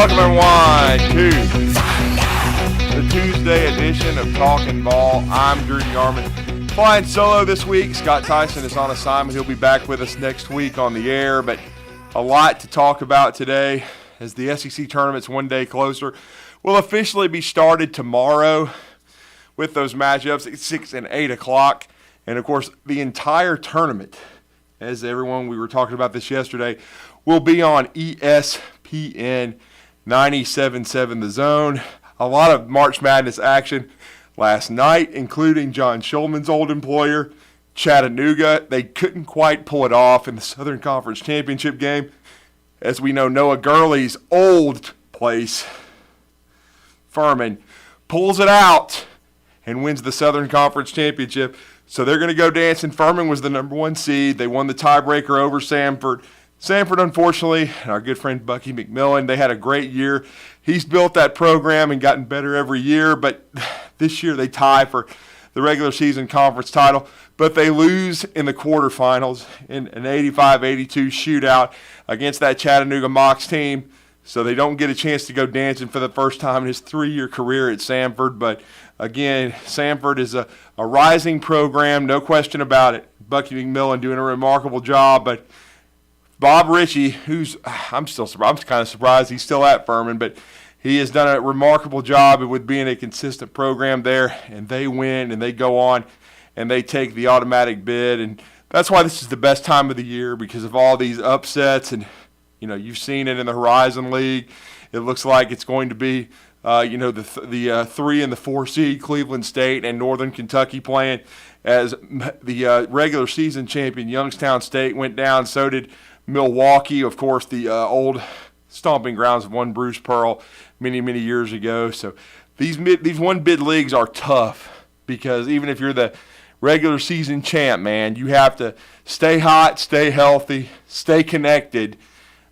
Welcome everyone to the Tuesday edition of Talkin Ball. I'm Drew DeArmond. Flying solo this week. Scott Tyson is on assignment. He'll be back with us next week on the air, but a lot to talk about today as the SEC tournament's one day closer. Will officially be started tomorrow with those matchups at 6 and 8 o'clock. And, of course, the entire tournament, as everyone, we were talking about this yesterday, will be on ESPN 97.7 The Zone. A lot of March Madness action last night, including John Schulman's old employer, Chattanooga. They couldn't quite pull it off in the Southern Conference Championship game. As we know, Noah Gurley's old place, Furman, pulls it out and wins the Southern Conference Championship. So they're going to go dancing. Furman was the number one seed. They won the tiebreaker over Samford. Samford, unfortunately, and our good friend Bucky McMillan, they had a great year. He's built that program and gotten better every year, but this year they tie for the regular season conference title, but they lose in the quarterfinals in an 85-82 shootout against that Chattanooga Mocs team. So they don't get a chance to go dancing for the first time in his 3-year career at Samford. But again, Samford is a rising program, no question about it. Bucky McMillan doing a remarkable job, but Bob Ritchie, I'm kind of surprised he's still at Furman, but he has done a remarkable job with being a consistent program there, and they win and they go on and they take the automatic bid. And that's why this is the best time of the year, because of all these upsets. And you've seen it in the Horizon League. It looks like it's going to be the 3 and the 4 seed Cleveland State and Northern Kentucky playing, as the regular season champion Youngstown State went down. So did Milwaukee, of course, the old stomping grounds of one Bruce Pearl many, many years ago. So these one bid leagues are tough, because even if you're the regular season champ, man, you have to stay hot, stay healthy, stay connected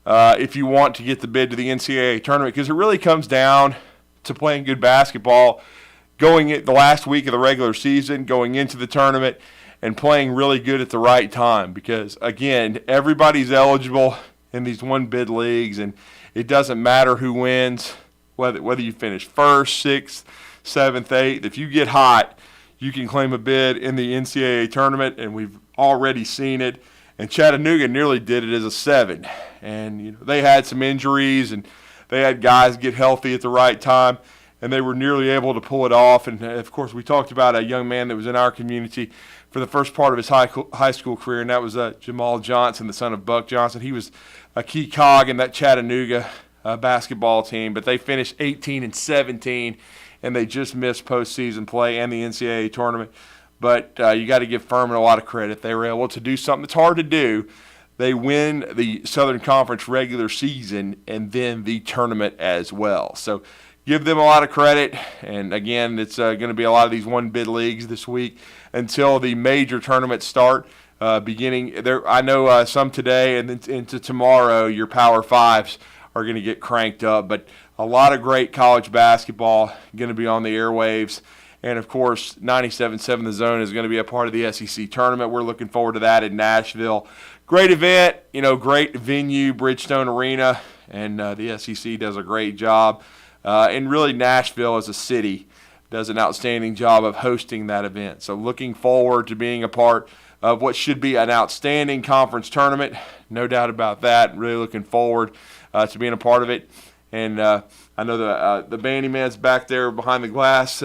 if you want to get the bid to the NCAA tournament, because it really comes down to playing good basketball, going it the last week of the regular season, going into the tournament, and playing really good at the right time. Because, again, everybody's eligible in these one-bid leagues, and it doesn't matter who wins, whether you finish 1st, 6th, 7th, 8th. If you get hot, you can claim a bid in the NCAA tournament, and we've already seen it. And Chattanooga nearly did it as a 7. And they had some injuries, and they had guys get healthy at the right time, and they were nearly able to pull it off. And, of course, we talked about a young man that was in our community for the first part of his high school career, and that was Jamal Johnson, the son of Buck Johnson. He was a key cog in that Chattanooga basketball team, but they finished 18-17, and they just missed postseason play and the NCAA tournament. But you got to give Furman a lot of credit. They were able to do something that's hard to do. They win the Southern Conference regular season and then the tournament as well. So give them a lot of credit. And, again, it's going to be a lot of these one-bid leagues this week until the major tournaments start beginning there. I know some today, and then into tomorrow your Power Fives are going to get cranked up. But a lot of great college basketball going to be on the airwaves. And, of course, 97.7 The Zone is going to be a part of the SEC tournament. We're looking forward to that in Nashville. Great event, great venue, Bridgestone Arena, and the SEC does a great job. And really, Nashville as a city does an outstanding job of hosting that event. So looking forward to being a part of what should be an outstanding conference tournament. No doubt about that. Really looking forward to being a part of it. And I know the Bandy Man's back there behind the glass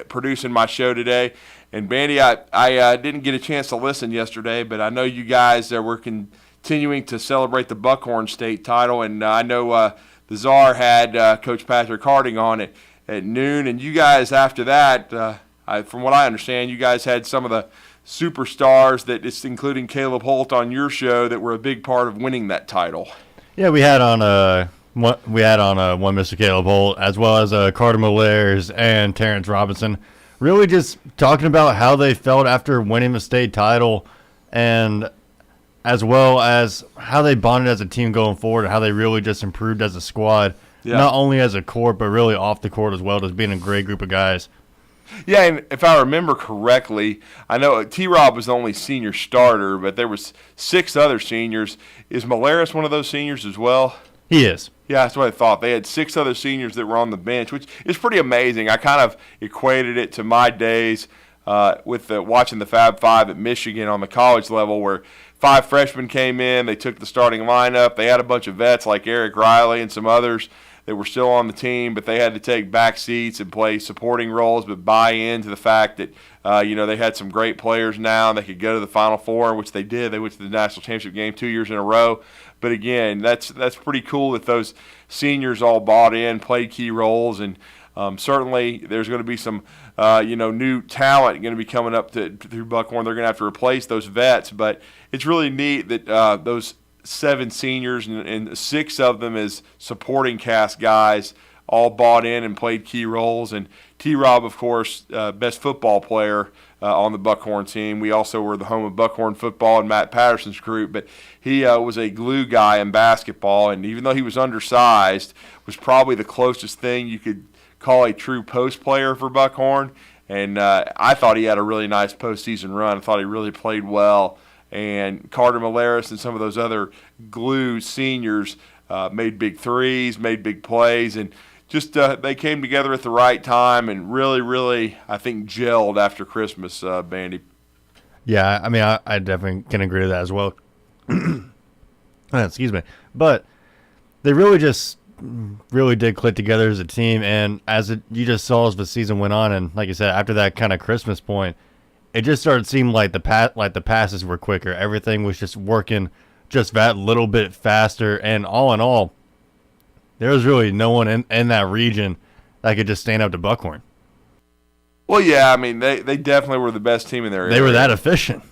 producing my show today. And Bandy, I didn't get a chance to listen yesterday, but I know you guys were continuing to celebrate the Buckhorn State title. And I know the Czar had Coach Patrick Harding on it at noon. And you guys, after that, from what I understand, you guys had some of the superstars that it's including Caleb Holt on your show that were a big part of winning that title. Yeah, we had on one Mr. Caleb Holt, as well as Carter Millers and Terrence Robinson, really just talking about how they felt after winning the state title, and as well as how they bonded as a team going forward, and how they really just improved as a squad, not only as a court, but really off the court as well, just being a great group of guys. Yeah, and if I remember correctly, I know T-Rob was the only senior starter, but there was 6 other seniors. Is Malaris one of those seniors as well? He is. Yeah, that's what I thought. They had 6 other seniors that were on the bench, which is pretty amazing. I kind of equated it to my days with watching the Fab Five at Michigan on the college level, where 5 freshmen came in. They took the starting lineup. They had a bunch of vets like Eric Riley and some others that were still on the team, but they had to take back seats and play supporting roles, but buy into the fact that they had some great players now and they could go to the Final Four, which they did. They went to the national championship game 2 years in a row. But again, that's pretty cool that those seniors all bought in, played key roles, and certainly there's going to be some new talent going to be coming up through Buckhorn. They're going to have to replace those vets, but it's really neat that those 7 seniors and 6 of them as supporting cast guys all bought in and played key roles. And T-Rob, of course, best football player on the Buckhorn team. We also were the home of Buckhorn football and Matt Patterson's group, but he was a glue guy in basketball, and even though he was undersized, was probably the closest thing you could call a true post player for Buckhorn. And I thought he had a really nice postseason run. I thought he really played well. And Carter Malaris and some of those other glue seniors made big threes, made big plays, and just they came together at the right time and really, really, I think, gelled after Christmas, Bandy. Yeah, I mean, I definitely can agree with that as well. Excuse me. But they really did click together as a team, and you just saw as the season went on, and like you said, after that kind of Christmas point, it just started seeming like the passes were quicker. Everything was just working just that little bit faster, and all in all, there was really no one in that region that could just stand up to Buckhorn. Well, yeah, I mean, they definitely were the best team in their area. They were that efficient.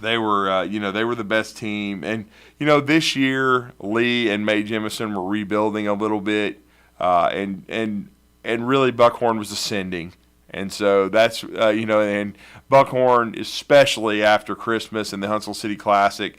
They were, they were the best team. And, this year, Lee and Mae Jemison were rebuilding a little bit, and really Buckhorn was ascending. And so that's, and Buckhorn, especially after Christmas and the Huntsville City Classic,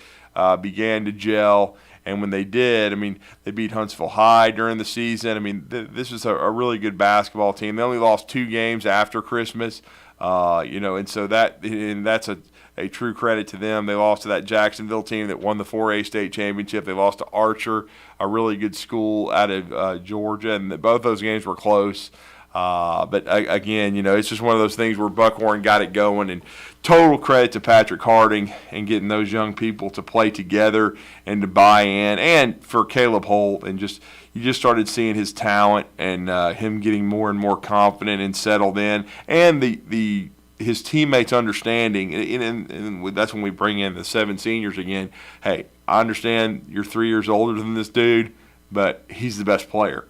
began to gel. And when they did, I mean, they beat Huntsville High during the season. I mean, this was a really good basketball team. They only lost 2 games after Christmas, and so that's a true credit to them. They lost to that Jacksonville team that won the 4A state championship. They lost to Archer, a really good school out of Georgia, and both those games were close. But again, it's just one of those things where Buckhorn got it going, and total credit to Patrick Harding and getting those young people to play together and to buy in, and for Caleb Holt, and you just started seeing his talent and him getting more and more confident and settled in, and his teammates understanding, and that's when we bring in the 7 seniors again. Hey, I understand you're 3 years older than this dude, but he's the best player.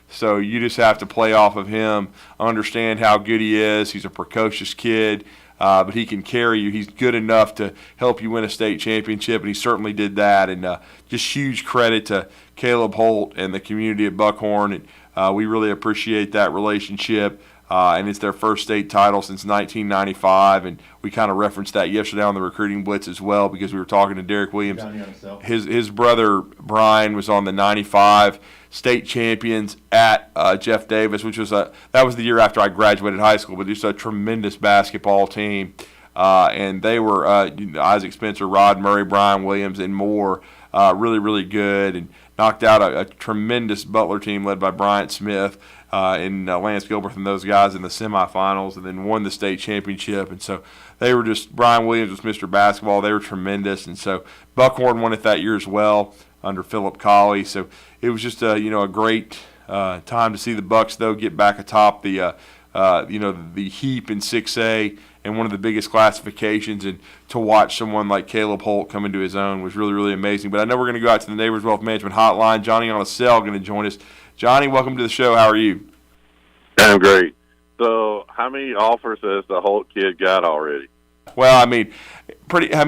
So you just have to play off of him, understand how good he is. He's a precocious kid, but he can carry you. He's good enough to help you win a state championship, and he certainly did that. And just huge credit to Caleb Holt and the community of Buckhorn. And we really appreciate that relationship. And it's their first state title since 1995, and we kind of referenced that yesterday on the Recruiting Blitz as well, because we were talking to Derek Williams. His brother Brian was on the 95 state champions at Jeff Davis, which was that was the year after I graduated high school, but just a tremendous basketball team. And they were Isaac Spencer, Rod Murray, Brian Williams, and more, really, really good, and knocked out a tremendous Butler team led by Bryant Smith. And Lance Gilbert and those guys in the semifinals, and then won the state championship. And so they were Brian Williams was Mr. Basketball. They were tremendous. And so Buckhorn won it that year as well under Philip Colley. So it was just a great time to see the Bucks, though, get back atop the heap in 6A and one of the biggest classifications, and to watch someone like Caleb Holt come into his own was really, really amazing. But I know we're going to go out to the Neighbors Wealth Management Hotline. Johnny on a cell going to join us. Johnny, welcome to the show. How are you? I'm great. So how many offers has the Holt kid got already? Well, I mean,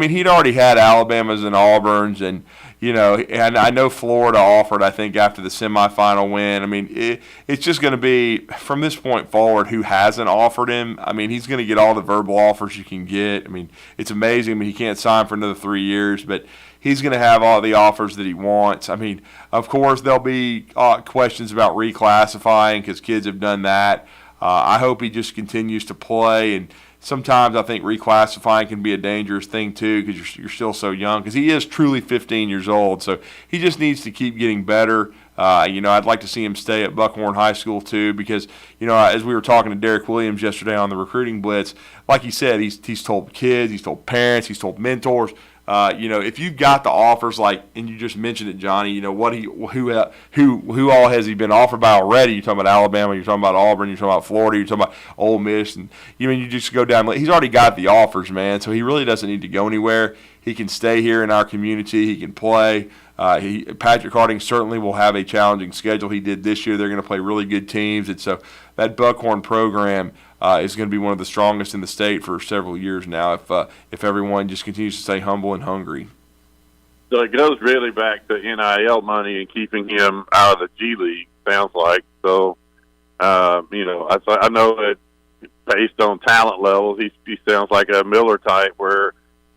he'd already had Alabama's and Auburn's, and and I know Florida offered, I think, after the semifinal win. I mean, it's just going to be, from this point forward, who hasn't offered him. I mean, he's going to get all the verbal offers you can get. I mean, it's amazing. I mean, he can't sign for another 3 years, but he's going to have all the offers that he wants. I mean, of course, there'll be questions about reclassifying, because kids have done that. I hope he just continues to play, and sometimes I think reclassifying can be a dangerous thing too, because you're still so young, because he is truly 15 years old. So he just needs to keep getting better. I'd like to see him stay at Buckhorn High School too, because as we were talking to Derek Williams yesterday on the recruiting blitz, like he said, he's told kids, he's told parents, he's told mentors. If you've got the offers, and you just mentioned it, Johnny, who all has he been offered by already? You're talking about Alabama, you're talking about Auburn, you're talking about Florida, you're talking about Ole Miss, and you just go down. He's already got the offers, man. So he really doesn't need to go anywhere. He can stay here in our community. He can play. Patrick Harding certainly will have a challenging schedule. He did this year. They're going to play really good teams, and so that Buckhorn program is going to be one of the strongest in the state for several years now if everyone just continues to stay humble and hungry. So it goes really back to NIL money and keeping him out of the G League, sounds like. So, I know that based on talent levels, he sounds like a Miller type where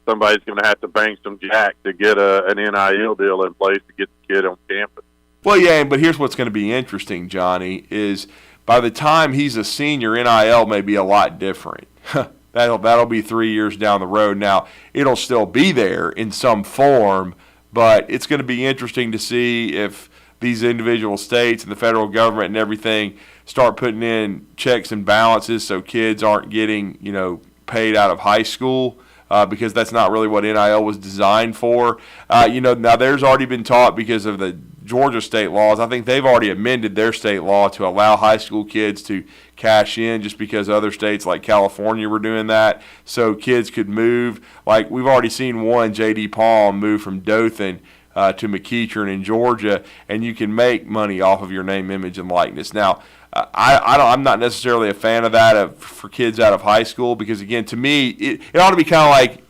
somebody's going to have to bang some jack to get an NIL deal in place to get the kid on campus. Well, yeah, but here's what's going to be interesting, Johnny, is by the time he's a senior, NIL may be a lot different. That'll be 3 years down the road. Now, it'll still be there in some form, but it's going to be interesting to see if these individual states and the federal government and everything start putting in checks and balances so kids aren't getting, paid out of high school. Because that's not really what NIL was designed for. Now there's already been talk because of the Georgia state laws. I think they've already amended their state law to allow high school kids to cash in just because other states like California were doing that. So kids could move. Like we've already seen one, J.D. Palm, move from Dothan to McEachern in Georgia, and you can make money off of your name, image, and likeness. Now, I'm not necessarily a fan of that for kids out of high school because, again, to me, it ought to be kind of like,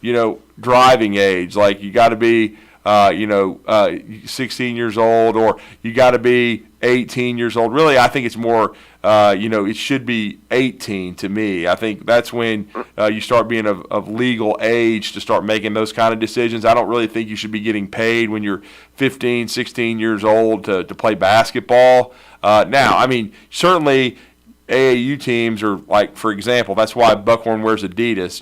driving age. Like you got to be, 16 years old or you got to be 18 years old. Really, I think it's more, it should be 18 to me. I think that's when you start being of legal age to start making those kind of decisions. I don't really think you should be getting paid when you're 15, 16 years old to play basketball. Now, certainly AAU teams are like, for example, that's why Buckhorn wears Adidas.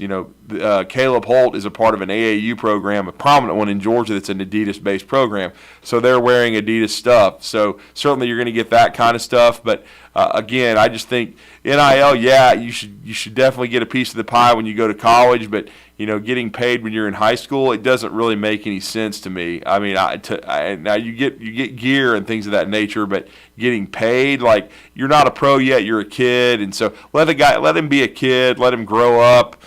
Caleb Holt is a part of an AAU program, a prominent one in Georgia that's an Adidas-based program. So they're wearing Adidas stuff. So certainly you're going to get that kind of stuff. But again, I just think NIL, yeah, you should definitely get a piece of the pie when you go to college. But getting paid when you're in high school, it doesn't really make any sense to me. Now you get gear and things of that nature, but getting paid, like you're not a pro yet, you're a kid, and so let him be a kid, let him grow up.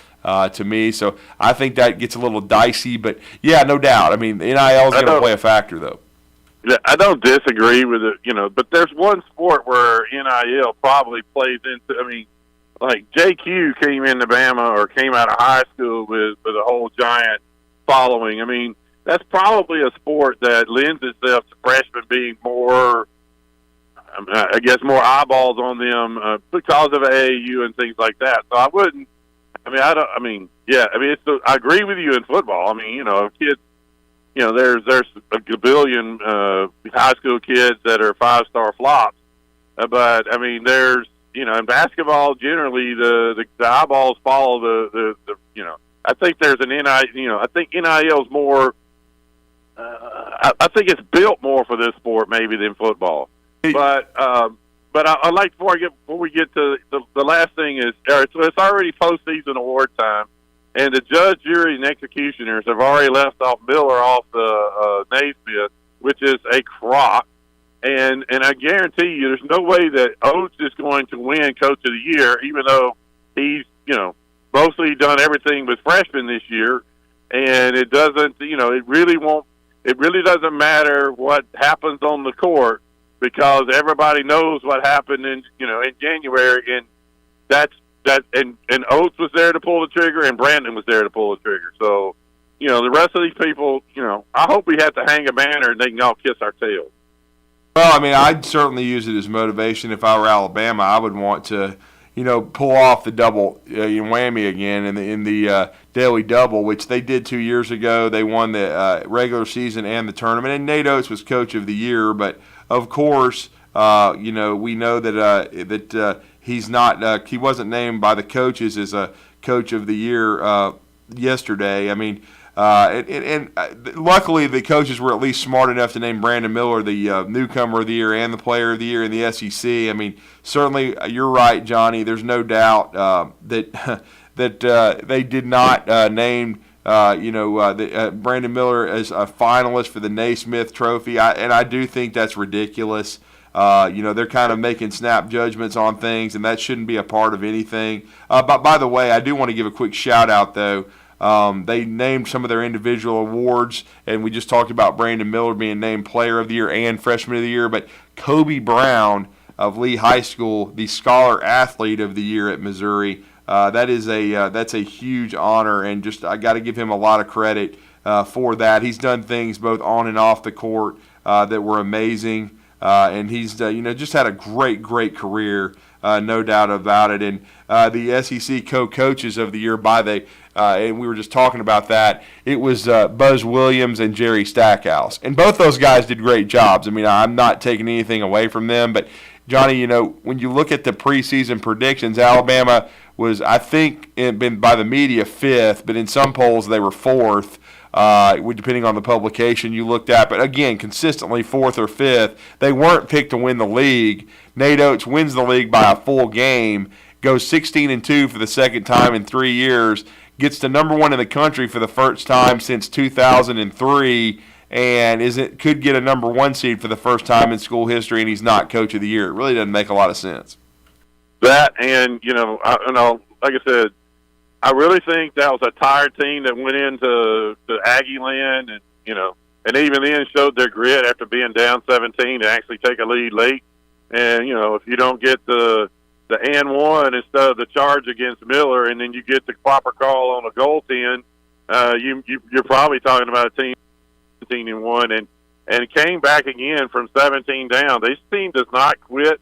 To me, so I think that gets a little dicey, but yeah, no doubt. NIL is going to play a factor, though. I don't disagree with it, but there's one sport where NIL probably plays into. Like JQ came into Bama or came out of high school with a whole giant following. That's probably a sport that lends itself to freshmen being more, I guess, more eyeballs on them because of AAU and things like that. So I wouldn't. I agree with you in football. Kids, there's a billion high school kids that are 5-star flops, but there's in basketball generally the eyeballs follow the. I think there's an NIL. I think NIL is more. I think it's built more for this sport maybe than football, But I like before we get to the last thing is it's already postseason award time, and the judge, jury, and executioners have already left off Miller off the Naismith, which is a crock, and I guarantee you, there's no way that Oates is going to win Coach of the Year, even though he's mostly done everything with freshmen this year, and it doesn't it really doesn't matter what happens on the court. Because everybody knows what happened in January, and and Oates was there to pull the trigger, and Brandon was there to pull the trigger. So, the rest of these people, I hope we have to hang a banner and they can all kiss our tails. Well, I'd certainly use it as motivation. If I were Alabama, I would want to, pull off the double whammy again in the daily double, which they did 2 years ago. They won the regular season and the tournament, and Nate Oates was Coach of the Year, but. Of course, we know that he's not. He wasn't named by the coaches as a Coach of the Year yesterday. Luckily, the coaches were at least smart enough to name Brandon Miller the newcomer of the year and the player of the year in the SEC. I mean, certainly you're right, Johnny. There's no doubt that they did not name Brandon Miller as a finalist for the Naismith Trophy, and I do think that's ridiculous. They're kind of making snap judgments on things, and that shouldn't be a part of anything. But by the way, I do want to give a quick shout out though. They named some of their individual awards, and we just talked about Brandon Miller being named Player of the Year and Freshman of the Year. But Kobe Brown of Lee High School, the Scholar Athlete of the Year at Missouri. That's a huge honor, and just I got to give him a lot of credit for that. He's done things both on and off the court that were amazing, and he's just had a great career, no doubt about it. And the SEC co-coaches of the year and we were just talking about that. It was Buzz Williams and Jerry Stackhouse, and both those guys did great jobs. I mean, I'm not taking anything away from them, but Johnny, when you look at the preseason predictions, Alabama was, I think, been by the media 5th, but in some polls they were 4th, depending on the publication you looked at. But again, consistently 4th or 5th. They weren't picked to win the league. Nate Oates wins the league by a full game, goes 16-2 for the second time in 3 years, gets to number 1 in the country for the first time since 2003, and could get a number 1 seed for the first time in school history, and he's not Coach of the Year. It really doesn't make a lot of sense. That, and like I said, I really think that was a tired team that went into Aggie land, and even then showed their grit after being down 17 to actually take a lead late. And if you don't get the and one instead of the charge against Miller, and then you get the proper call on a goaltend, you're probably talking about a team 17-1, and came back again from 17 down. This team does not quit.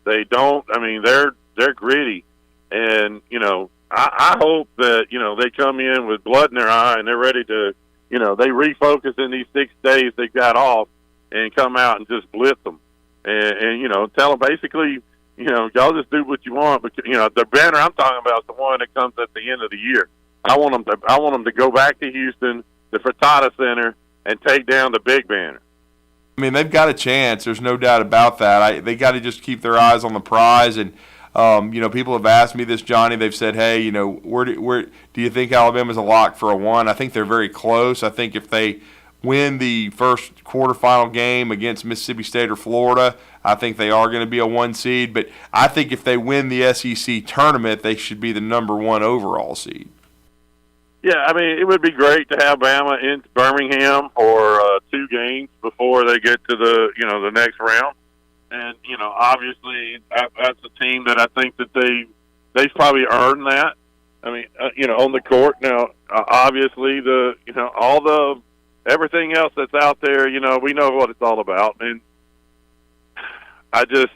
They don't. I mean, they're gritty, and I hope that they come in with blood in their eye and they're ready to they refocus in these 6 days they got off and come out and just blitz them, and tell them basically y'all just do what you want, but the banner I'm talking about is the one that comes at the end of the year. I want them to go back to Houston, the Fertitta Center, and take down the big banner. I mean, they've got a chance. There's no doubt about that. They got to just keep their eyes on the prize. And people have asked me this, Johnny. They've said, "Hey, where do you think Alabama's a lock for a 1?" I think they're very close. I think if they win the first quarterfinal game against Mississippi State or Florida, I think they are going to be a 1 seed. But I think if they win the SEC tournament, they should be the number 1 overall seed. Yeah, I mean, it would be great to have Bama in Birmingham for 2 games before they get to the next round. And obviously that's a team that I think that they've probably earned that. I mean, on the court now. Obviously everything else that's out there, we know what it's all about. And I just,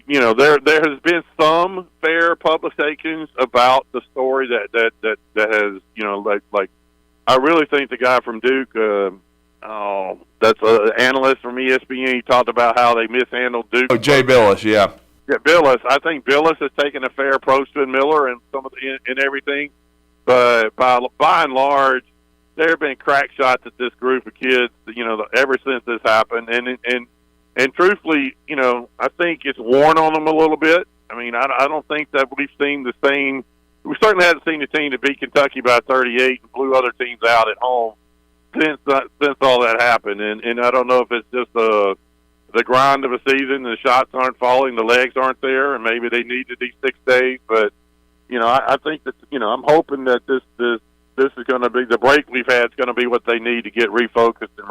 there has been some fair publications about the story that has, like I really think the guy from Duke, that's an analyst from ESPN, he talked about how they mishandled Duke. Oh, Jay Billis, yeah. Yeah, Billis. I think Billis has taken a fair approach to Miller and some of and everything, but by and large, there have been crack shots at this group of kids, ever since this happened, and truthfully, I think it's worn on them a little bit. I mean, I don't think that we've seen the same. We certainly haven't seen the team that beat Kentucky by 38 and blew other teams out at home since all that happened. And I don't know if it's just the grind of a season. The shots aren't falling, the legs aren't there, and maybe they needed these 6 days. But I think that I'm hoping that this is going to be the break we've had. Is going to be what they need to get refocused and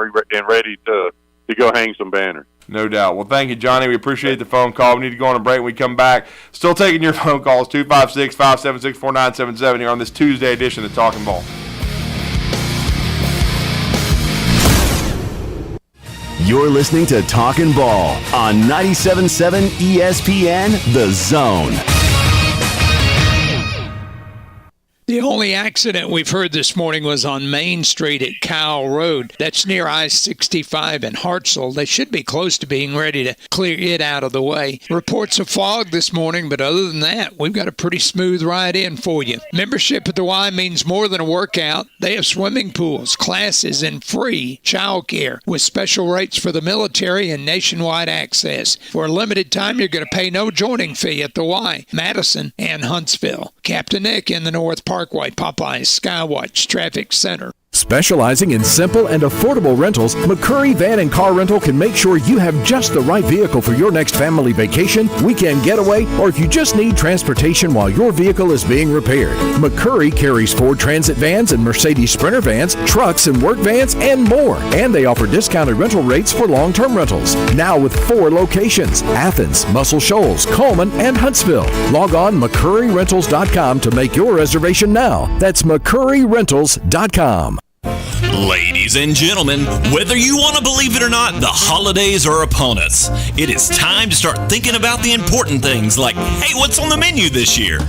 ready to go hang some banners. No doubt. Well, thank you, Johnny. We appreciate the phone call. We need to go on a break when we come back. Still taking your phone calls, 256-576-4977 here on this Tuesday edition of Talkin' Ball. You're listening to Talkin' Ball on 97.7 ESPN The Zone. The only accident we've heard this morning was on Main Street at Cowell Road. That's near I-65 in Hartselle. They should be close to being ready to clear it out of the way. Reports of fog this morning, but other than that, we've got a pretty smooth ride in for you. Membership at the Y means more than a workout. They have swimming pools, classes, and free childcare with special rates for the military and nationwide access. For a limited time, you're going to pay no joining fee at the Y, Madison, and Huntsville. Captain Nick in the North Parkway, Popeyes, Skywatch Traffic Center. Specializing in simple and affordable rentals, McCurry Van and Car Rental can make sure you have just the right vehicle for your next family vacation, weekend getaway, or if you just need transportation while your vehicle is being repaired. McCurry carries Ford Transit vans and Mercedes Sprinter vans, trucks and work vans, and more. And they offer discounted rental rates for long-term rentals. Now with 4 locations: Athens, Muscle Shoals, Coleman, and Huntsville. Log on McCurryRentals.com to make your reservation now. That's McCurryRentals.com. Ladies and gentlemen, whether you want to believe it or not, the holidays are upon us. It is time to start thinking about the important things like, hey, what's on the menu this year?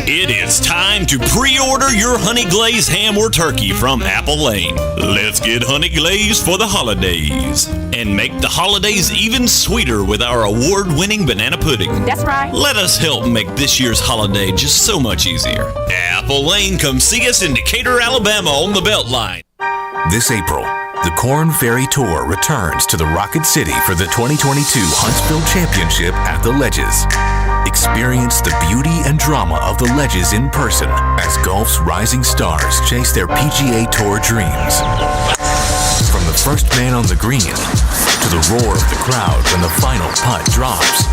It is time to pre-order your honey glazed ham or turkey from Apple Lane. Let's get honey glazed for the holidays and make the holidays even sweeter with our award-winning banana pudding. That's right. Let us help make this year's holiday just so much easier. Apple Lane, come see us in Decatur, Alabama on the Beltline. This April, the Corn Ferry Tour returns to the Rocket City for the 2022 Huntsville Championship at the Ledges. Experience the beauty and drama of the Ledges in person as golf's rising stars chase their PGA Tour dreams. From the first man on the green to the roar of the crowd when the final putt drops.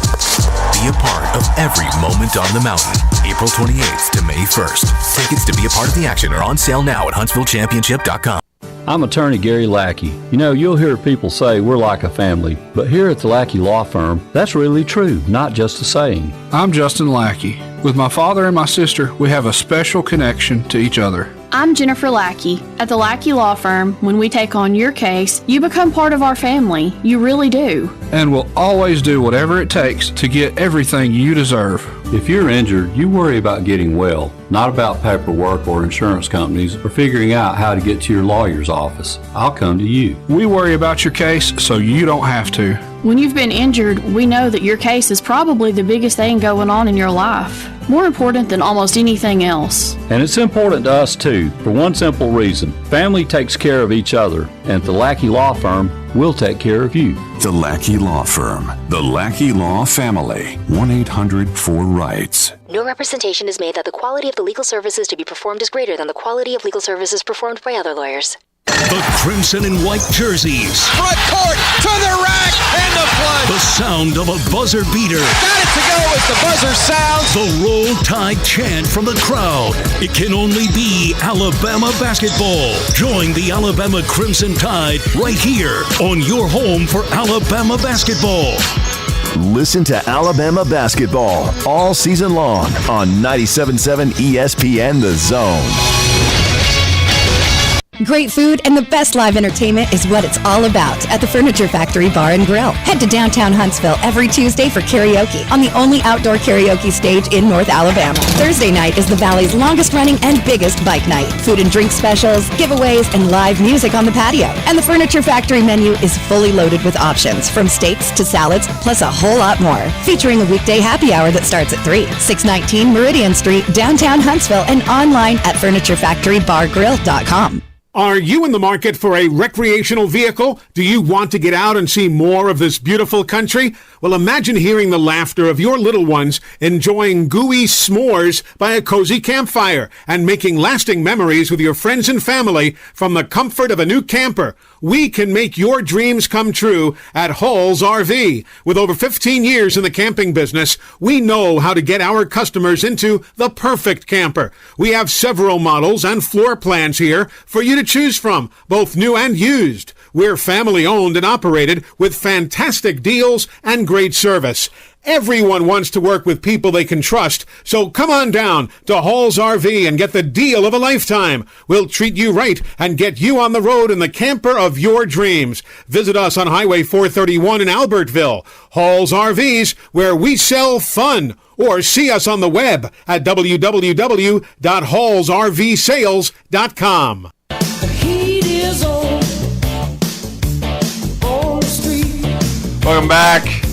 Be a part of every moment on the mountain. April 28th to May 1st. Tickets to be a part of the action are on sale now at HuntsvilleChampionship.com. I'm attorney Gary Lackey. You know, you'll hear people say we're like a family, but here at the Lackey Law Firm, that's really true, not just a saying. I'm Justin Lackey. With my father and my sister, we have a special connection to each other. I'm Jennifer Lackey. At the Lackey Law Firm, when we take on your case, you become part of our family. You really do. And we'll always do whatever it takes to get everything you deserve. If you're injured, you worry about getting well, not about paperwork or insurance companies or figuring out how to get to your lawyer's office. I'll come to you. We worry about your case so you don't have to. When you've been injured, we know that your case is probably the biggest thing going on in your life. More important than almost anything else. And it's important to us too, for one simple reason. Family takes care of each other, and at the Lackey Law Firm, we'll take care of you. The Lackey Law Firm. The Lackey Law Family. 1-800-4-RIGHTS. No representation is made that the quality of the legal services to be performed is greater than the quality of legal services performed by other lawyers. The crimson and white jerseys. Front court, to the rack, and the plunge. The sound of a buzzer beater. Got it to go as the buzzer sounds. The Roll Tide chant from the crowd. It can only be Alabama basketball. Join the Alabama Crimson Tide right here on your home for Alabama basketball. Listen to Alabama basketball all season long on 97.7 ESPN The Zone. Great food and the best live entertainment is what it's all about at the Furniture Factory Bar and Grill. Head to downtown Huntsville every Tuesday for karaoke on the only outdoor karaoke stage in North Alabama. Thursday night is the Valley's longest running and biggest bike night. Food and drink specials, giveaways, and live music on the patio. And the Furniture Factory menu is fully loaded with options from steaks to salads, plus a whole lot more. Featuring a weekday happy hour that starts at 3. 619 Meridian Street, downtown Huntsville, and online at FurnitureFactoryBarGrill.com. Are you in the market for a recreational vehicle? Do you want to get out and see more of this beautiful country? Well, imagine hearing the laughter of your little ones enjoying gooey s'mores by a cozy campfire and making lasting memories with your friends and family from the comfort of a new camper. We can make your dreams come true at Hall's RV. With over 15 years in the camping business, we know how to get our customers into the perfect camper. We have several models and floor plans here for you to choose from, both new and used. We're family owned and operated with fantastic deals and great service. Everyone wants to work with people they can trust, so come on down to Hall's RV and get the deal of a lifetime. We'll treat you right and get you on the road in the camper of your dreams. Visit us on Highway 431 in Albertville. Hall's RVs, where we sell fun. Or see us on the web at www.hallsrvsales.com. Welcome back.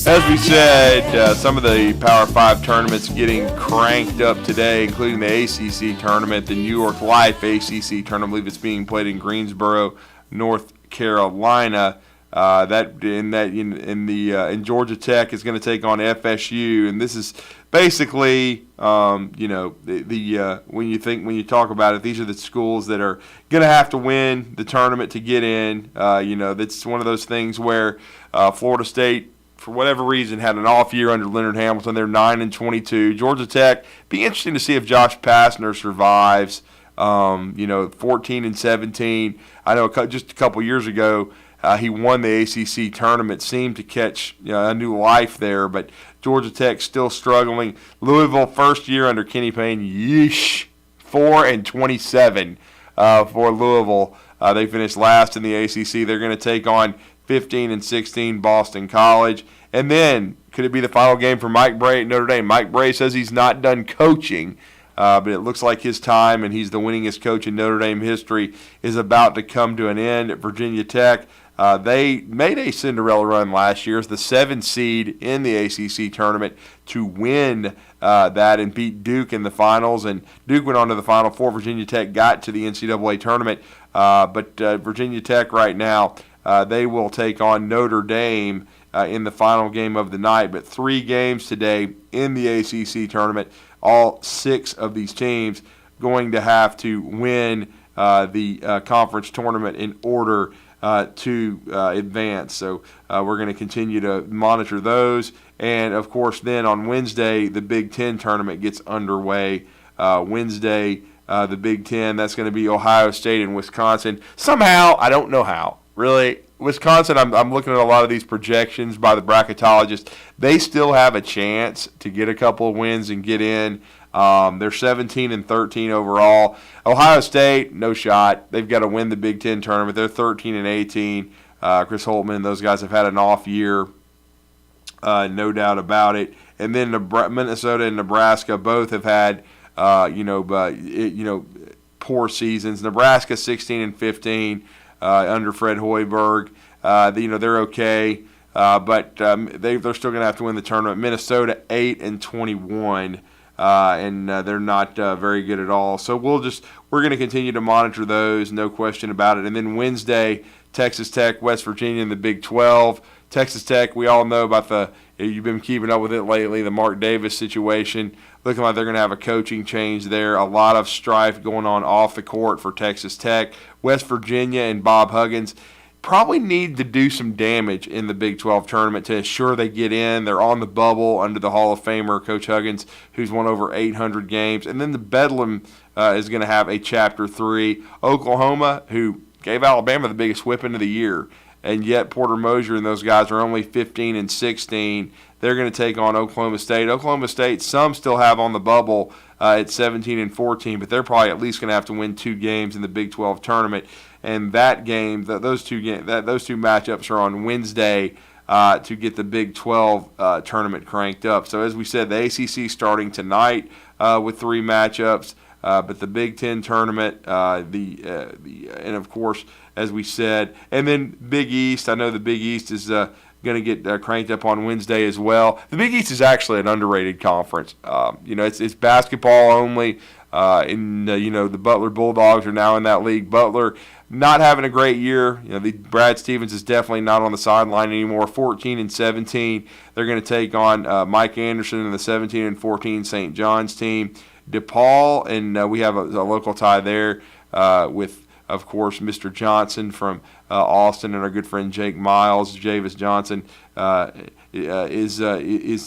As we said, some of the Power 5 tournaments getting cranked up today, including the ACC tournament, the New York Life ACC tournament. I believe it's being played in Greensboro, North Carolina. In Georgia Tech is going to take on FSU, and this is basically, when you talk about it, these are the schools that are going to have to win the tournament to get in. That's one of those things where Florida State, for whatever reason, had an off year under Leonard Hamilton. They're 9-22. Georgia Tech, be interesting to see if Josh Pastner survives. 14-17. I know just a couple years ago he won the ACC tournament, seemed to catch a new life there, but Georgia Tech still struggling. Louisville, first year under Kenny Payne, 4-27 for Louisville. They finished last in the ACC. They're going to take on 15-16 Boston College. And then, could it be the final game for Mike Bray at Notre Dame? Mike Bray says he's not done coaching, but it looks like his time, and he's the winningest coach in Notre Dame history, is about to come to an end at Virginia Tech. They made a Cinderella run last year as the 7th seed in the ACC tournament to win that and beat Duke in the finals. And Duke went on to the Final Four. Virginia Tech got to the NCAA tournament. But Virginia Tech right now, they will take on Notre Dame in the final game of the night. But 3 games today in the ACC tournament, all 6 of these teams going to have to win the conference tournament in order to advance. So we're going to continue to monitor those. And, of course, then on Wednesday, the Big Ten tournament gets underway. Wednesday, the Big Ten, that's going to be Ohio State and Wisconsin. Somehow, I don't know how, really, Wisconsin, I'm looking at a lot of these projections by the bracketologists. They still have a chance to get a couple of wins and get in. They're 17-13 overall. Ohio State, no shot. They've got to win the Big Ten tournament. They're 13-18. Chris Holtman and those guys have had an off year, no doubt about it. And then Minnesota and Nebraska both have had, poor seasons. Nebraska 16-15 under Fred Hoiberg. They're okay, but they're still going to have to win the tournament. Minnesota 8-21. And they're not very good at all. So we're going to continue to monitor those, no question about it. And then Wednesday, Texas Tech, West Virginia in the Big 12. Texas Tech, we all know about you've been keeping up with it lately, the Mark Davis situation. Looking like they're going to have a coaching change there. A lot of strife going on off the court for Texas Tech. West Virginia and Bob Huggins probably need to do some damage in the Big 12 tournament to ensure they get in. They're on the bubble under the Hall of Famer, Coach Huggins, who's won over 800 games. And then the Bedlam is going to have a Chapter 3. Oklahoma, who gave Alabama the biggest whipping of the year, and yet Porter Mosier and those guys are only 15-16. They're going to take on Oklahoma State. Oklahoma State, some still have on the bubble at 17-14, but they're probably at least going to have to win 2 games in the Big 12 tournament. And that game, those two matchups are on Wednesday to get the Big 12 tournament cranked up. So as we said, the ACC starting tonight with 3 matchups, but the Big 10 tournament, and of course, as we said, and then Big East. I know the Big East is going to get cranked up on Wednesday as well. The Big East is actually an underrated conference. It's basketball only. The Butler Bulldogs are now in that league. Butler not having a great year. Brad Stevens is definitely not on the sideline anymore. 14-17. They're going to take on Mike Anderson and the 17-14 St. John's team. DePaul, and we have a local tie there with of course, Mr. Johnson from Austin, and our good friend Jake Miles, Javis Johnson, is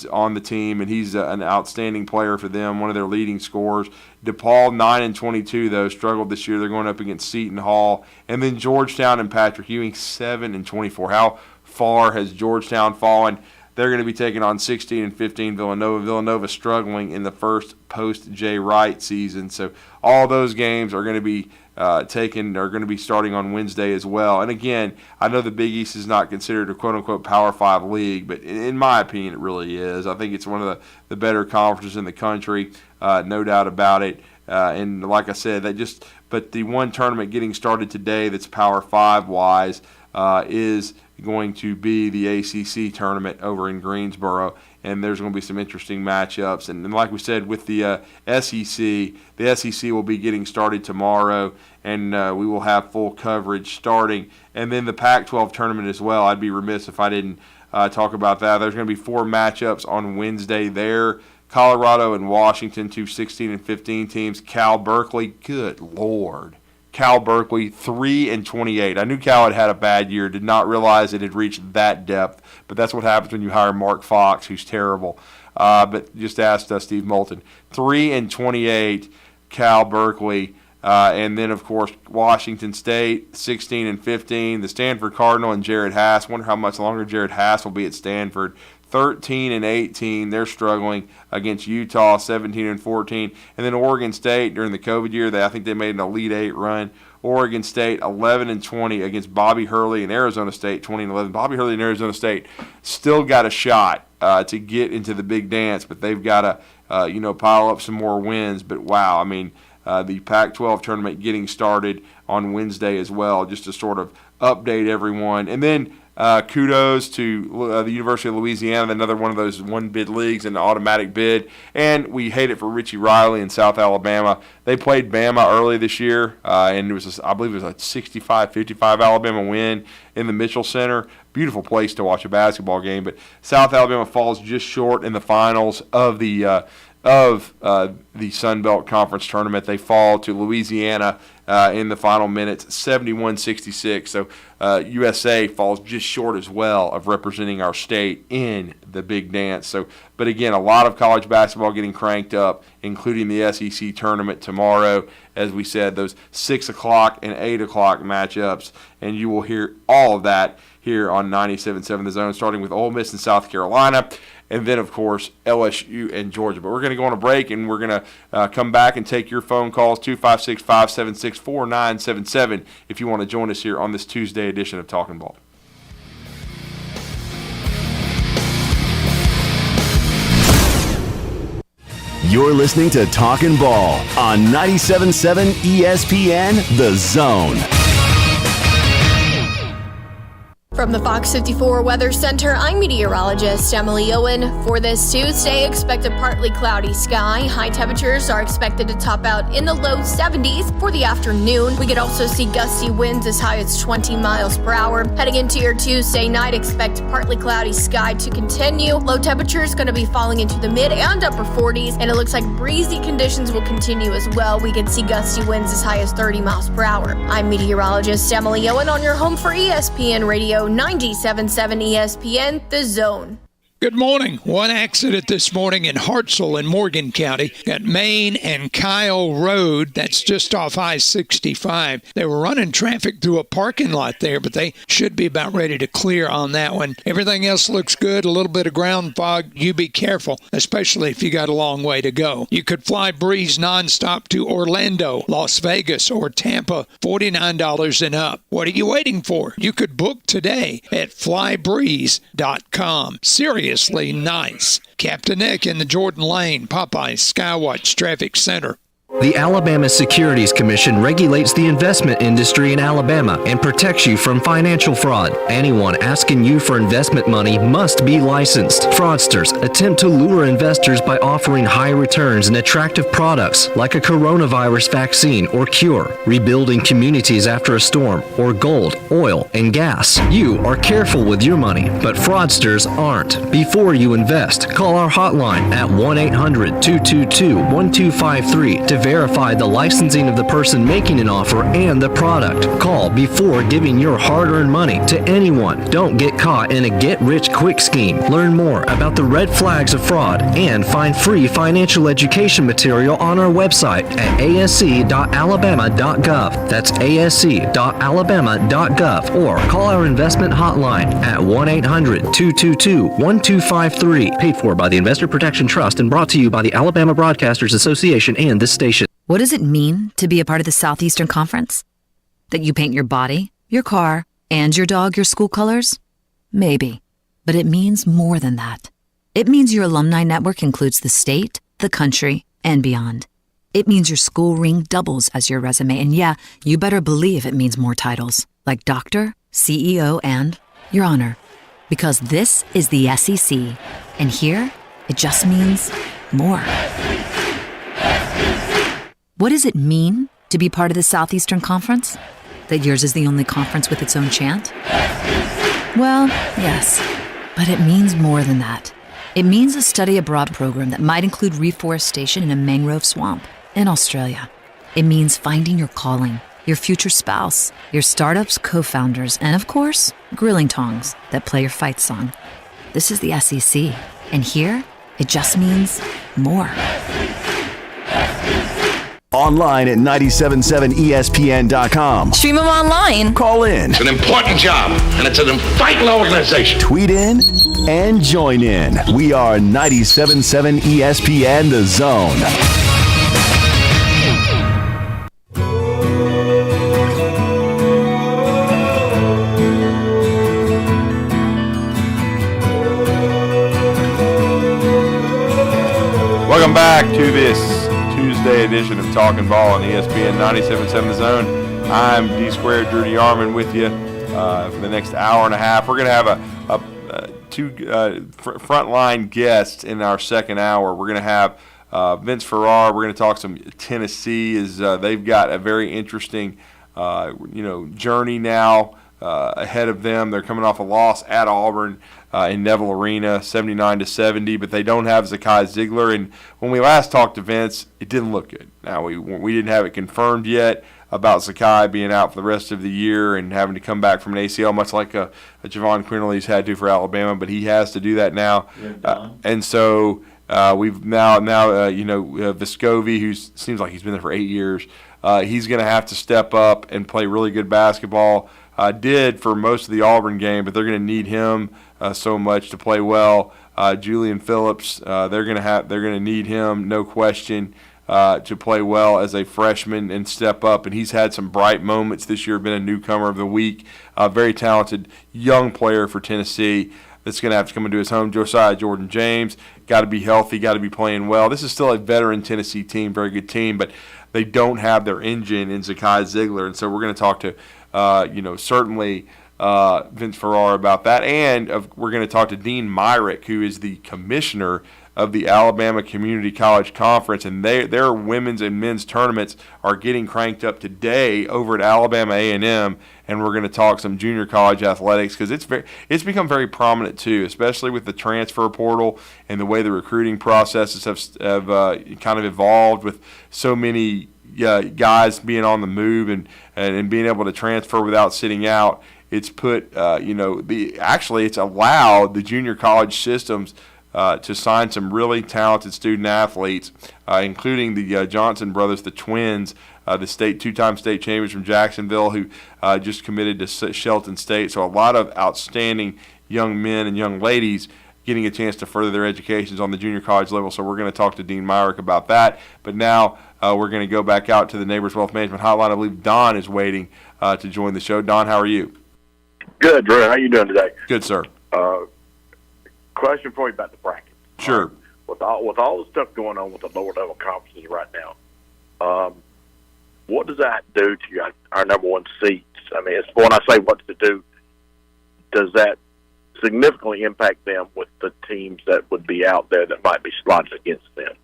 on the team, and he's an outstanding player for them, one of their leading scorers. DePaul 9-22 though, struggled this year. They're going up against Seton Hall, and then Georgetown and Patrick Ewing 7-24. How far has Georgetown fallen? They're going to be taking on 16-15 Villanova. Villanova struggling in the first post-Jay Wright season. So all those games are going to be starting on Wednesday as well. And again, I know the Big East is not considered a quote-unquote Power 5 league, but in my opinion, it really is. I think it's one of the better conferences in the country, no doubt about it. And like I said, but the one tournament getting started today that's Power 5-wise is going to be the ACC tournament over in Greensboro, and there's going to be some interesting matchups. And like we said, with the SEC will be getting started tomorrow, and we will have full coverage starting. And then the Pac-12 tournament as well. I'd be remiss if I didn't talk about that. There's going to be 4 matchups on Wednesday there. Colorado and Washington, 2 16-15 teams. Cal Berkeley, good Lord. Cal Berkeley, 3-28. I knew Cal had a bad year, did not realize it had reached that depth, but that's what happens when you hire Mark Fox, who's terrible. But just asked Steve Moulton. 3-28, Cal Berkeley. And then, of course, Washington State, 16-15. The Stanford Cardinal and Jared Haas. Wonder how much longer Jared Haas will be at Stanford. 13-18. They're struggling against Utah, 17-14. And then Oregon State during the COVID year, I think they made an Elite 8 run. Oregon State 11-20 against Bobby Hurley and Arizona State 20-11. Bobby Hurley and Arizona State still got a shot to get into the big dance, but they've got to pile up some more wins. But wow, I mean, the Pac-12 tournament getting started on Wednesday as well, just to sort of update everyone. And then kudos to the University of Louisiana, another one of those one-bid leagues, an automatic bid. And we hate it for Richie Riley in South Alabama. They played Bama early this year, and I believe it was a 65-55 Alabama win in the Mitchell Center. Beautiful place to watch a basketball game. But South Alabama falls just short in the finals of the Sun Belt Conference tournament. They fall to Louisiana in the final minutes, 71-66. So USA falls just short as well of representing our state in the big dance. So, but again, a lot of college basketball getting cranked up, including the SEC tournament tomorrow. As we said, those 6 o'clock and 8 o'clock matchups, and you will hear all of that here on 97.7 The Zone, starting with Ole Miss and South Carolina. And then, of course, LSU and Georgia. But we're going to go on a break, and we're going to come back and take your phone calls, 256-576-4977, if you want to join us here on this Tuesday edition of Talkin' Ball. You're listening to Talkin' Ball on 97.7 ESPN The Zone. From the Fox 54 Weather Center, I'm meteorologist Emily Owen. For this Tuesday, expect a partly cloudy sky. High temperatures are expected to top out in the low 70s for the afternoon. We could also see gusty winds as high as 20 miles per hour. Heading into your Tuesday night, expect partly cloudy sky to continue. Low temperatures going to be falling into the mid and upper 40s, and it looks like breezy conditions will continue as well. We could see gusty winds as high as 30 miles per hour. I'm meteorologist Emily Owen on your home for ESPN Radio 97.7 ESPN, The Zone. Good morning. One accident this morning in Hartselle in Morgan County at Main and Kyle Road. That's just off I-65. They were running traffic through a parking lot there, but they should be about ready to clear on that one. Everything else looks good. A little bit of ground fog. You be careful, especially if you got a long way to go. You could fly Breeze nonstop to Orlando, Las Vegas, or Tampa, $49 and up. What are you waiting for? You could book today at flybreeze.com. Seriously nice. Captain Nick in the Jordan Lane, Popeyes Skywatch Traffic Center. The Alabama Securities Commission regulates the investment industry in Alabama and protects you from financial fraud. Anyone asking you for investment money must be licensed. Fraudsters attempt to lure investors by offering high returns and attractive products like a coronavirus vaccine or cure, rebuilding communities after a storm, or gold, oil, and gas. You are careful with your money, but fraudsters aren't. Before you invest, call our hotline at 1-800-222-1253 to verify the licensing of the person making an offer and the product. Call before giving your hard-earned money to anyone. Don't get caught in a get-rich-quick scheme. Learn more about the red flags of fraud and find free financial education material on our website at asc.alabama.gov. That's asc.alabama.gov, or call our investment hotline at 1-800-222-1253. Paid for by the Investor Protection Trust and brought to you by the Alabama Broadcasters Association and this station. What does it mean to be a part of the Southeastern Conference? That you paint your body, your car, and your dog your school colors? Maybe. But it means more than that. It means your alumni network includes the state, the country, and beyond. It means your school ring doubles as your resume, and yeah, you better believe it means more titles, like doctor, CEO, and your honor. Because this is the SEC, and here, it just means more. What does it mean to be part of the Southeastern Conference? That yours is the only conference with its own chant? Well, yes, but it means more than that. It means a study abroad program that might include reforestation in a mangrove swamp in Australia. It means finding your calling, your future spouse, your startup's co-founders, and of course, grilling tongs that play your fight song. This is the SEC, and here, it just means more. Online at 977ESPN.com. Stream them online. Call in. It's an important job, and it's an vital organization. Tweet in and join in. We are 977 ESPN The Zone. Welcome back to this Tuesday edition of Talkin' Ball on ESPN 97.7 The Zone. I'm D-Squared Drew DeArmond with you for the next hour and a half. We're going to have two frontline guests in our second hour. We're going to have Vince Farrar. We're going to talk some Tennessee. They've got a very interesting journey now ahead of them. They're coming off a loss at Auburn in Neville Arena, 79-70, but they don't have Zakai Ziegler. And when we last talked to Vince, it didn't look good. Now, we didn't have it confirmed yet about Zakai being out for the rest of the year and having to come back from an ACL, much like a Javon Quinterly's had to for Alabama, but he has to do that now. And so we've now Vescovi, who seems like he's been there for 8 years, he's going to have to step up and play really good basketball. Did for most of the Auburn game, but they're going to need him so much to play well. Julian Phillips, they're going to need him, no question, to play well as a freshman and step up. And he's had some bright moments this year. Been a newcomer of the week, very talented young player for Tennessee. That's going to have to come into his home. Josiah Jordan James, got to be healthy, got to be playing well. This is still a veteran Tennessee team, very good team, but they don't have their engine in Zakai Ziegler, and so we're going to talk to. Certainly Vince Farrar about that. And we're going to talk to Dean Myrick, who is the commissioner of the Alabama Community College Conference. And their women's and men's tournaments are getting cranked up today over at Alabama A&M. And we're going to talk some junior college athletics because it's become very prominent too, especially with the transfer portal and the way the recruiting processes have kind of evolved with so many guys being on the move and being able to transfer without sitting out. It's put it's allowed the junior college systems to sign some really talented student athletes, including the Johnson brothers, the twins, the two-time state champions from Jacksonville, who just committed to Shelton State. So a lot of outstanding young men and young ladies getting a chance to further their educations on the junior college level. So we're going to talk to Dean Myrick about that. But now we're going to go back out to the Neighbors Wealth Management Hotline. I believe Don is waiting to join the show. Don, how are you? Good, Drew. How you doing today? Good, sir. Question for you about the bracket. Sure. With all the stuff going on with the lower level conferences right now, what does that do to our number one seeds? I mean, when I say what to do, does that significantly impact them with the teams that would be out there that might be slotted against them?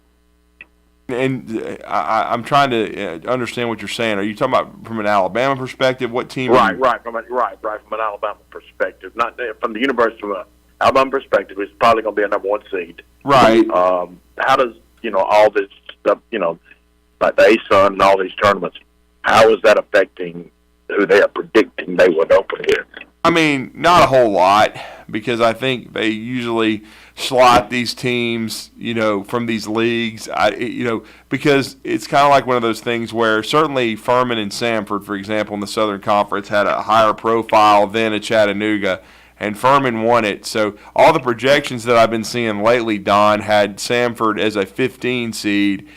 And I'm trying to understand what you're saying. Are you talking about from an Alabama perspective? What team? Right, from an Alabama perspective, not from the University of Alabama perspective. It's probably going to be a number one seed. Right. How does all this stuff? like the ASUN and all these tournaments, how is that affecting who they are predicting they would open with? I mean, not a whole lot, because I think they usually slot these teams, from these leagues. Because it's kind of like one of those things where certainly Furman and Samford, for example, in the Southern Conference, had a higher profile than a Chattanooga, and Furman won it. So all the projections that I've been seeing lately, Don, had Samford as a 15 seed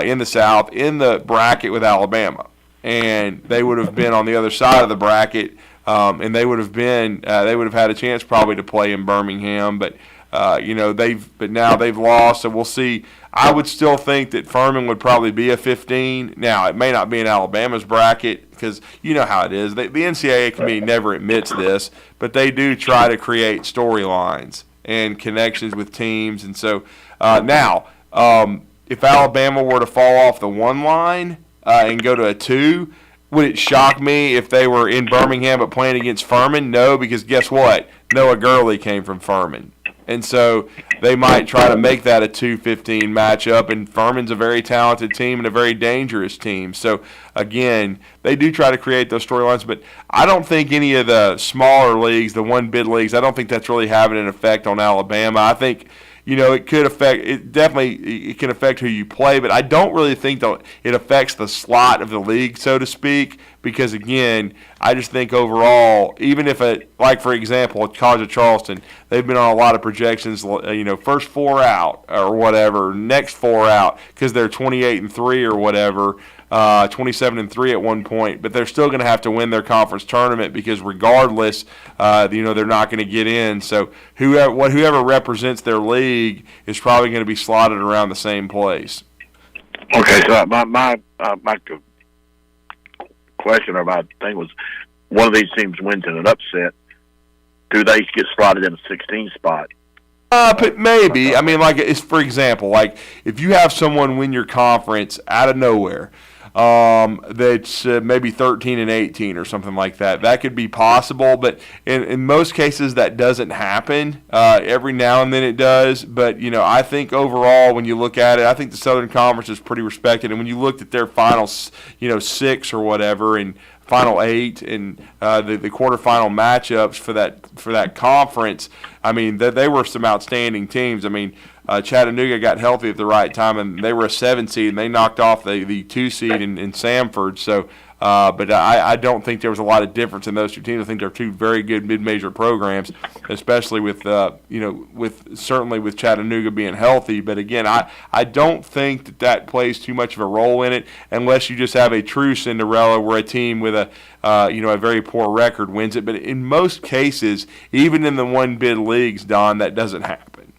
in the South in the bracket with Alabama, and they would have been on the other side of the bracket. And they would have had a chance probably to play in Birmingham, but now they've lost, so we'll see. I would still think that Furman would probably be a 15. Now, it may not be in Alabama's bracket, because you know how it is. The NCAA committee never admits this, but they do try to create storylines and connections with teams. And so if Alabama were to fall off the 1 line and go to a 2, would it shock me if they were in Birmingham but playing against Furman? No, because guess what? Noah Gurley came from Furman. And so they might try to make that a 2-15 matchup, and Furman's a very talented team and a very dangerous team. So, again, they do try to create those storylines, but I don't think any of the smaller leagues, the one-bid leagues, I don't think that's really having an effect on Alabama. I think it could affect it. Definitely, it can affect who you play, but I don't really think that it affects the slot of the league, so to speak. Because again, I just think overall, even if for example, at College of Charleston, they've been on a lot of projections. First 4 out or whatever, next 4 out, because they're 28-3 or whatever. 27-3 at one point, but they're still going to have to win their conference tournament, because regardless, they're not going to get in. So whoever represents their league is probably going to be slotted around the same place. Okay, so my question or my thing was, one of these teams wins in an upset, do they get slotted in a 16 spot? But maybe. I mean, for example, if you have someone win your conference out of nowhere, that's maybe 13-18 or something like that. That could be possible, but in most cases that doesn't happen. Every now and then it does, but I think overall when you look at it, I think the Southern Conference is pretty respected. And when you looked at their final, 6 or whatever, and Final 8 and the quarterfinal matchups for that conference, I mean, they were some outstanding teams. I mean, Chattanooga got healthy at the right time, and they were a 7 seed, and they knocked off the 2 seed in Samford. So, but I don't think there was a lot of difference in those two teams. I think they're two very good mid-major programs, especially with certainly with Chattanooga being healthy. But again, I don't think that plays too much of a role in it, unless you just have a true Cinderella where a team with a very poor record wins it. But in most cases, even in the one-bid leagues, Don, that doesn't happen.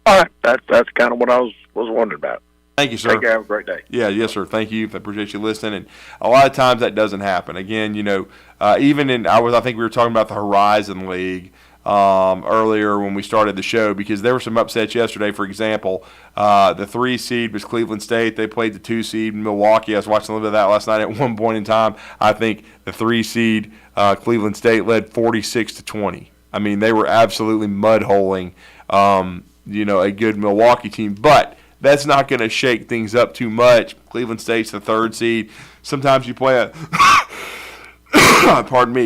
All right, that's kind of what I was wondering about. Thank you, sir. Thank you. Have a great day. Yeah, yes, sir. Thank you. I appreciate you listening. And a lot of times that doesn't happen. Again, even I think we were talking about the Horizon League earlier when we started the show, because there were some upsets yesterday. For example, the 3 seed was Cleveland State. They played the 2 seed in Milwaukee. I was watching a little bit of that last night. At one point in time, I think the 3 seed Cleveland State led 46-20. I mean, they were absolutely mud-holing a good Milwaukee team, but that's not going to shake things up too much. Cleveland State's the 3rd seed. Sometimes you play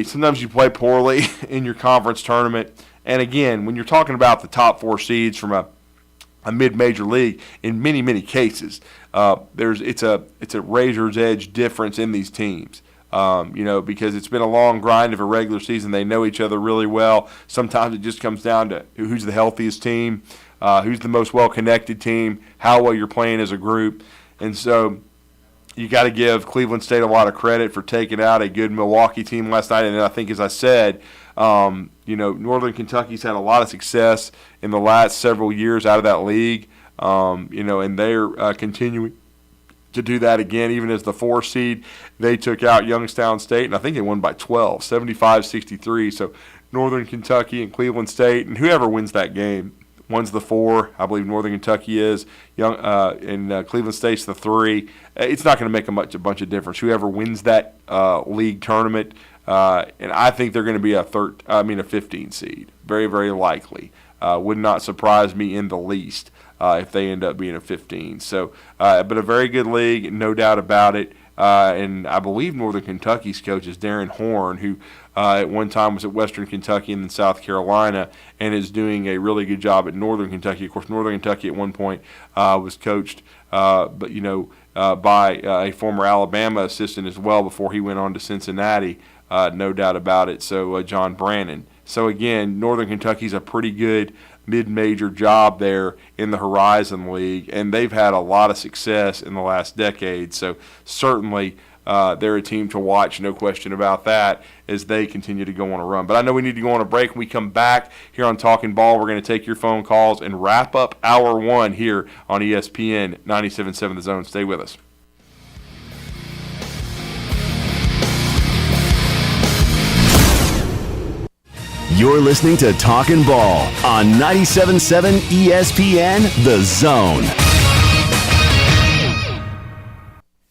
sometimes you play poorly in your conference tournament. And again, when you're talking about the top 4 seeds from a mid-major league, in many, many cases, it's a razor's edge difference in these teams. Because it's been a long grind of a regular season. They know each other really well. Sometimes it just comes down to who's the healthiest team, who's the most well-connected team, how well you're playing as a group. And so you got to give Cleveland State a lot of credit for taking out a good Milwaukee team last night. And then I think, as I said, Northern Kentucky's had a lot of success in the last several years out of that league, and they're continuing to do that again. Even as the 4 seed, they took out Youngstown State, and I think they won by 12, 75-63. So Northern Kentucky and Cleveland State, and whoever wins that game, one's the 4. I believe Northern Kentucky is. And Cleveland State's the 3. It's not going to make a bunch of difference. Whoever wins that league tournament, and I think they're going to be a 15 seed, very, very likely. Would not surprise me in the least if they end up being a 15. So, but a very good league, no doubt about it. And I believe Northern Kentucky's coach is Darren Horn, who at one time was at Western Kentucky and then South Carolina, and is doing a really good job at Northern Kentucky. Of course, Northern Kentucky at one point was coached, by a former Alabama assistant as well before he went on to Cincinnati, no doubt about it. So John Brannon. So again, Northern Kentucky's a pretty good mid-major job there in the Horizon League, and they've had a lot of success in the last decade. So certainly they're a team to watch, no question about that, as they continue to go on a run. But I know we need to go on a break. When we come back here on Talkin' Ball, we're going to take your phone calls and wrap up Hour 1 here on ESPN 97.7 The Zone. Stay with us. You're listening to Talkin' Ball on 97.7 ESPN The Zone.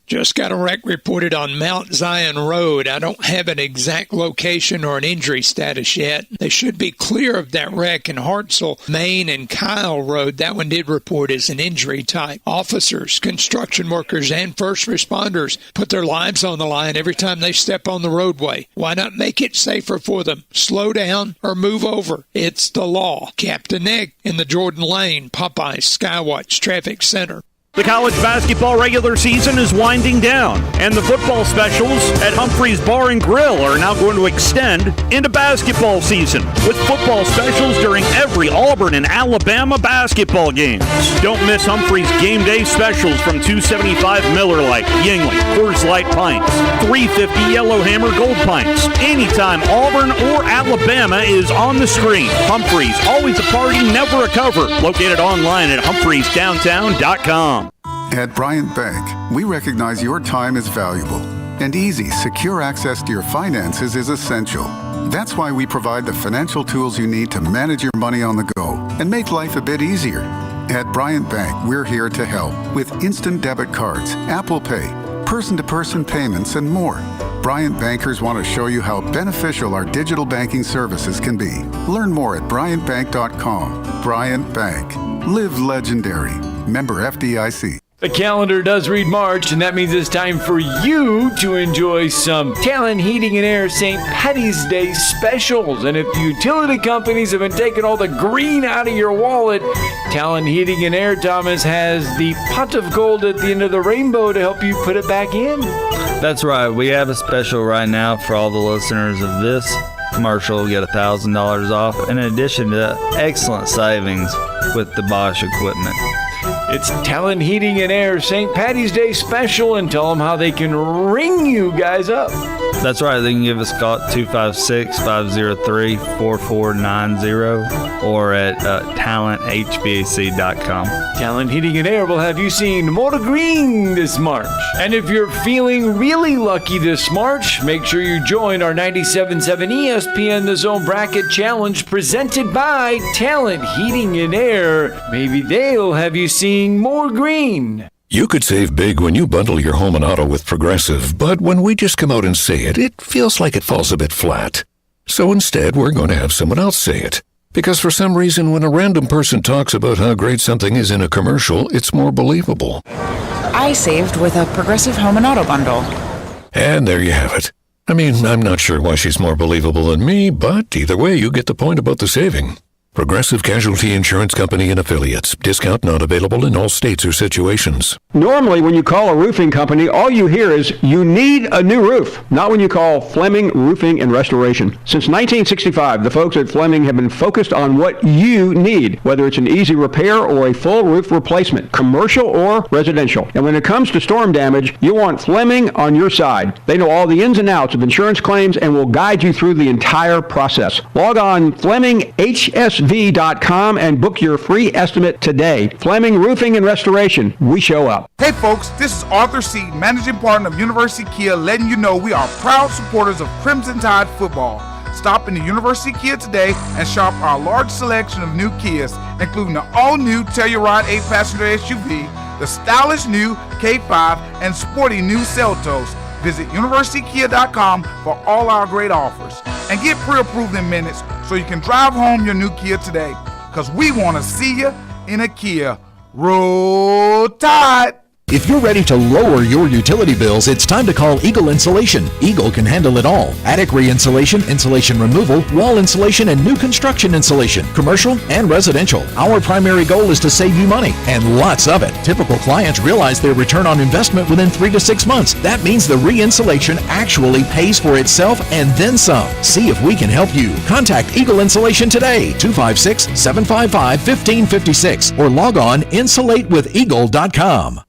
Just got a wreck reported on Mount Zion Road. I don't have an exact location or an injury status yet. They should be clear of that wreck in Hartselle, Maine, and Kyle Road. That one did report as an injury type. Officers, construction workers, and first responders put their lives on the line every time they step on the roadway. Why not make it safer for them? Slow down or move over. It's the law. Captain Nick in the Jordan Lane, Popeyes, Skywatch Traffic Center. The college basketball regular season is winding down, and the football specials at Humphrey's Bar and Grill are now going to extend into basketball season with football specials during every Auburn and Alabama basketball game. Don't miss Humphrey's game day specials from $2.75 Miller Lite, Yingling, Coors Light pints, $3.50 Yellowhammer Gold pints. Anytime Auburn or Alabama is on the screen. Humphrey's, always a party, never a cover. Located online at humphreysdowntown.com. At Bryant Bank, we recognize your time is valuable, and easy, secure access to your finances is essential. That's why we provide the financial tools you need to manage your money on the go and make life a bit easier. At Bryant Bank, we're here to help with instant debit cards, Apple Pay, person-to-person payments, and more. Bryant bankers want to show you how beneficial our digital banking services can be. Learn more at bryantbank.com. Bryant Bank. Live legendary. Member FDIC. The calendar does read March, and that means it's time for you to enjoy some Talon Heating and Air St. Patty's Day specials. And if the utility companies have been taking all the green out of your wallet, Talon Heating and Air, Thomas, has the pot of gold at the end of the rainbow to help you put it back in. That's right. We have a special right now for all the listeners of this commercial. Get $1,000 off, in addition to excellent savings with the Bosch equipment. It's Talon Heating and Air St. Patty's Day special, and tell them how they can ring you guys up. That's right. They can give us a call at 256-503-4490 or at talenthvac.com. Talon Heating and Air will have you seeing more green this March. And if you're feeling really lucky this March, make sure you join our 97.7 ESPN The Zone Bracket Challenge presented by Talon Heating and Air. Maybe they'll have you seeing more green. You could save big when you bundle your home and auto with Progressive, but when we just come out and say it, it feels like it falls a bit flat. So instead, we're going to have someone else say it. Because for some reason, when a random person talks about how great something is in a commercial, it's more believable. I saved with a Progressive home and auto bundle. And there you have it. I mean, I'm not sure why she's more believable than me, but either way, you get the point about the saving. Progressive Casualty Insurance Company and Affiliates. Discount not available in all states or situations. Normally, when you call a roofing company, all you hear is, you need a new roof. Not when you call Fleming Roofing and Restoration. Since 1965, the folks at Fleming have been focused on what you need, whether it's an easy repair or a full roof replacement, commercial or residential. And when it comes to storm damage, you want Fleming on your side. They know all the ins and outs of insurance claims and will guide you through the entire process. Log on FlemingHSV.com and book your free estimate today. Fleming Roofing and Restoration. We show up. Hey folks, this is Arthur Seed, managing partner of University Kia, letting you know we are proud supporters of Crimson Tide football. Stop into University Kia today and shop our large selection of new Kias, including the all-new Telluride 8-passenger SUV, the stylish new K5, and sporty new Seltos. Visit universitykia.com for all our great offers. And get pre-approved in minutes so you can drive home your new Kia today. because we want to see you in a Kia. Roll Tide! If you're ready to lower your utility bills, it's time to call Eagle Insulation. Eagle can handle it all. Attic re-insulation, insulation removal, wall insulation, and new construction insulation, commercial and residential. Our primary goal is to save you money, and lots of it. Typical clients realize their return on investment within 3 to 6 months. That means the re-insulation actually pays for itself and then some. See if we can help you. Contact Eagle Insulation today, 256-755-1556, or log on insulatewitheagle.com.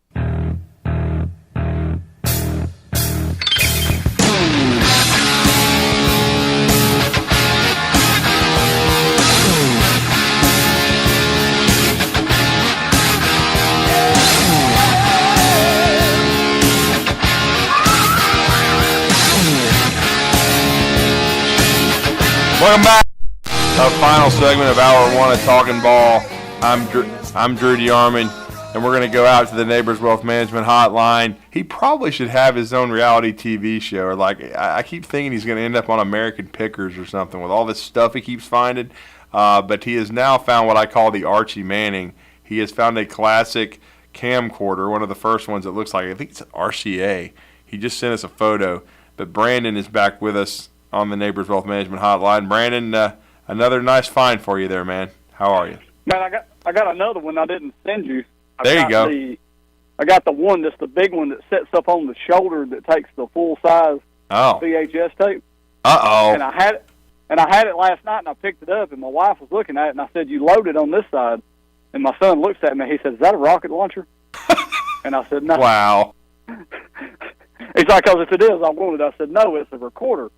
Welcome back. Our final segment of Hour 1 of Talkin' Ball. I'm Drew DeArmond, and we're going to go out to the Neighbors Wealth Management Hotline. He probably should have his own reality TV show. Or I keep thinking he's going to end up on American Pickers or something with all this stuff he keeps finding. But he has now found what I call the Archie Manning. He has found a classic camcorder, one of the first ones that looks like, I think it's an RCA. He just sent us a photo. But Brandon is back with us on the Neighbors Wealth Management Hotline. Brandon, another nice find for you there, man. How are you? Man, I got another one I didn't send you. There you go. I got the one that's the big one that sets up on the shoulder that takes the full size VHS tape. Uh-oh. And I had it last night, and I picked it up, and my wife was looking at it, and I said, "You loaded on this side." And my son looks at me. He said, "Is that a rocket launcher?" And I said, "No." Wow. He's like, "Because if it is, I want it." I said, "No, it's a recorder."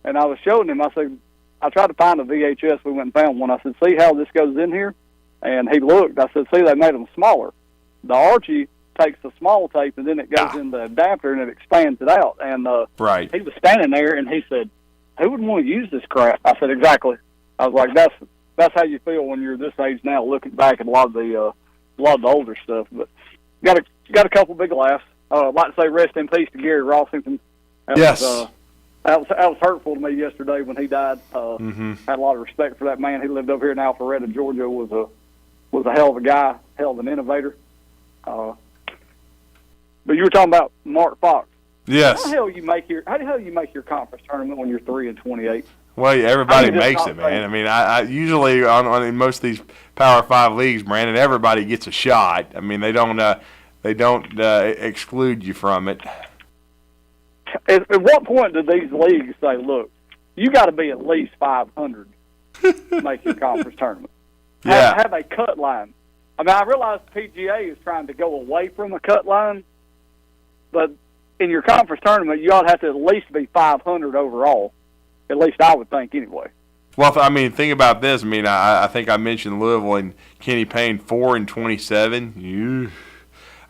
And I was showing him. I said, I tried to find a VHS. We went and found one. I said, "See how this goes in here?" And he looked. I said, "See, they made them smaller. The Archie takes the small tape, and then it goes in the adapter, and it expands it out." And right. He was standing there, and he said, "Who would want to use this crap?" I said, "Exactly." I was like, "That's how you feel when you're this age now, looking back at a lot of the older stuff." But got a couple big laughs. I'd like to say rest in peace to Gary Rossington. Yes. That was hurtful to me yesterday when he died. Had a lot of respect for that man. He lived over here in Alpharetta, Georgia. Was a hell of a guy, hell of an innovator. But you were talking about Mark Fox. Yes. How the hell you make your conference tournament when you're 3-28? Well, everybody makes it, man. I mean, I usually in most of these Power 5 leagues, Brandon, everybody gets a shot. I mean, they don't exclude you from it. At what point do these leagues say, "Look, you got to be at least 500 to make your conference tournament"? Yeah. Have a cut line. I mean, I realize PGA is trying to go away from a cut line, but in your conference tournament, you ought to have to at least be 500 overall. At least I would think, anyway. Well, I mean, think about this. I mean, I think I mentioned Louisville and Kenny Payne 4-27.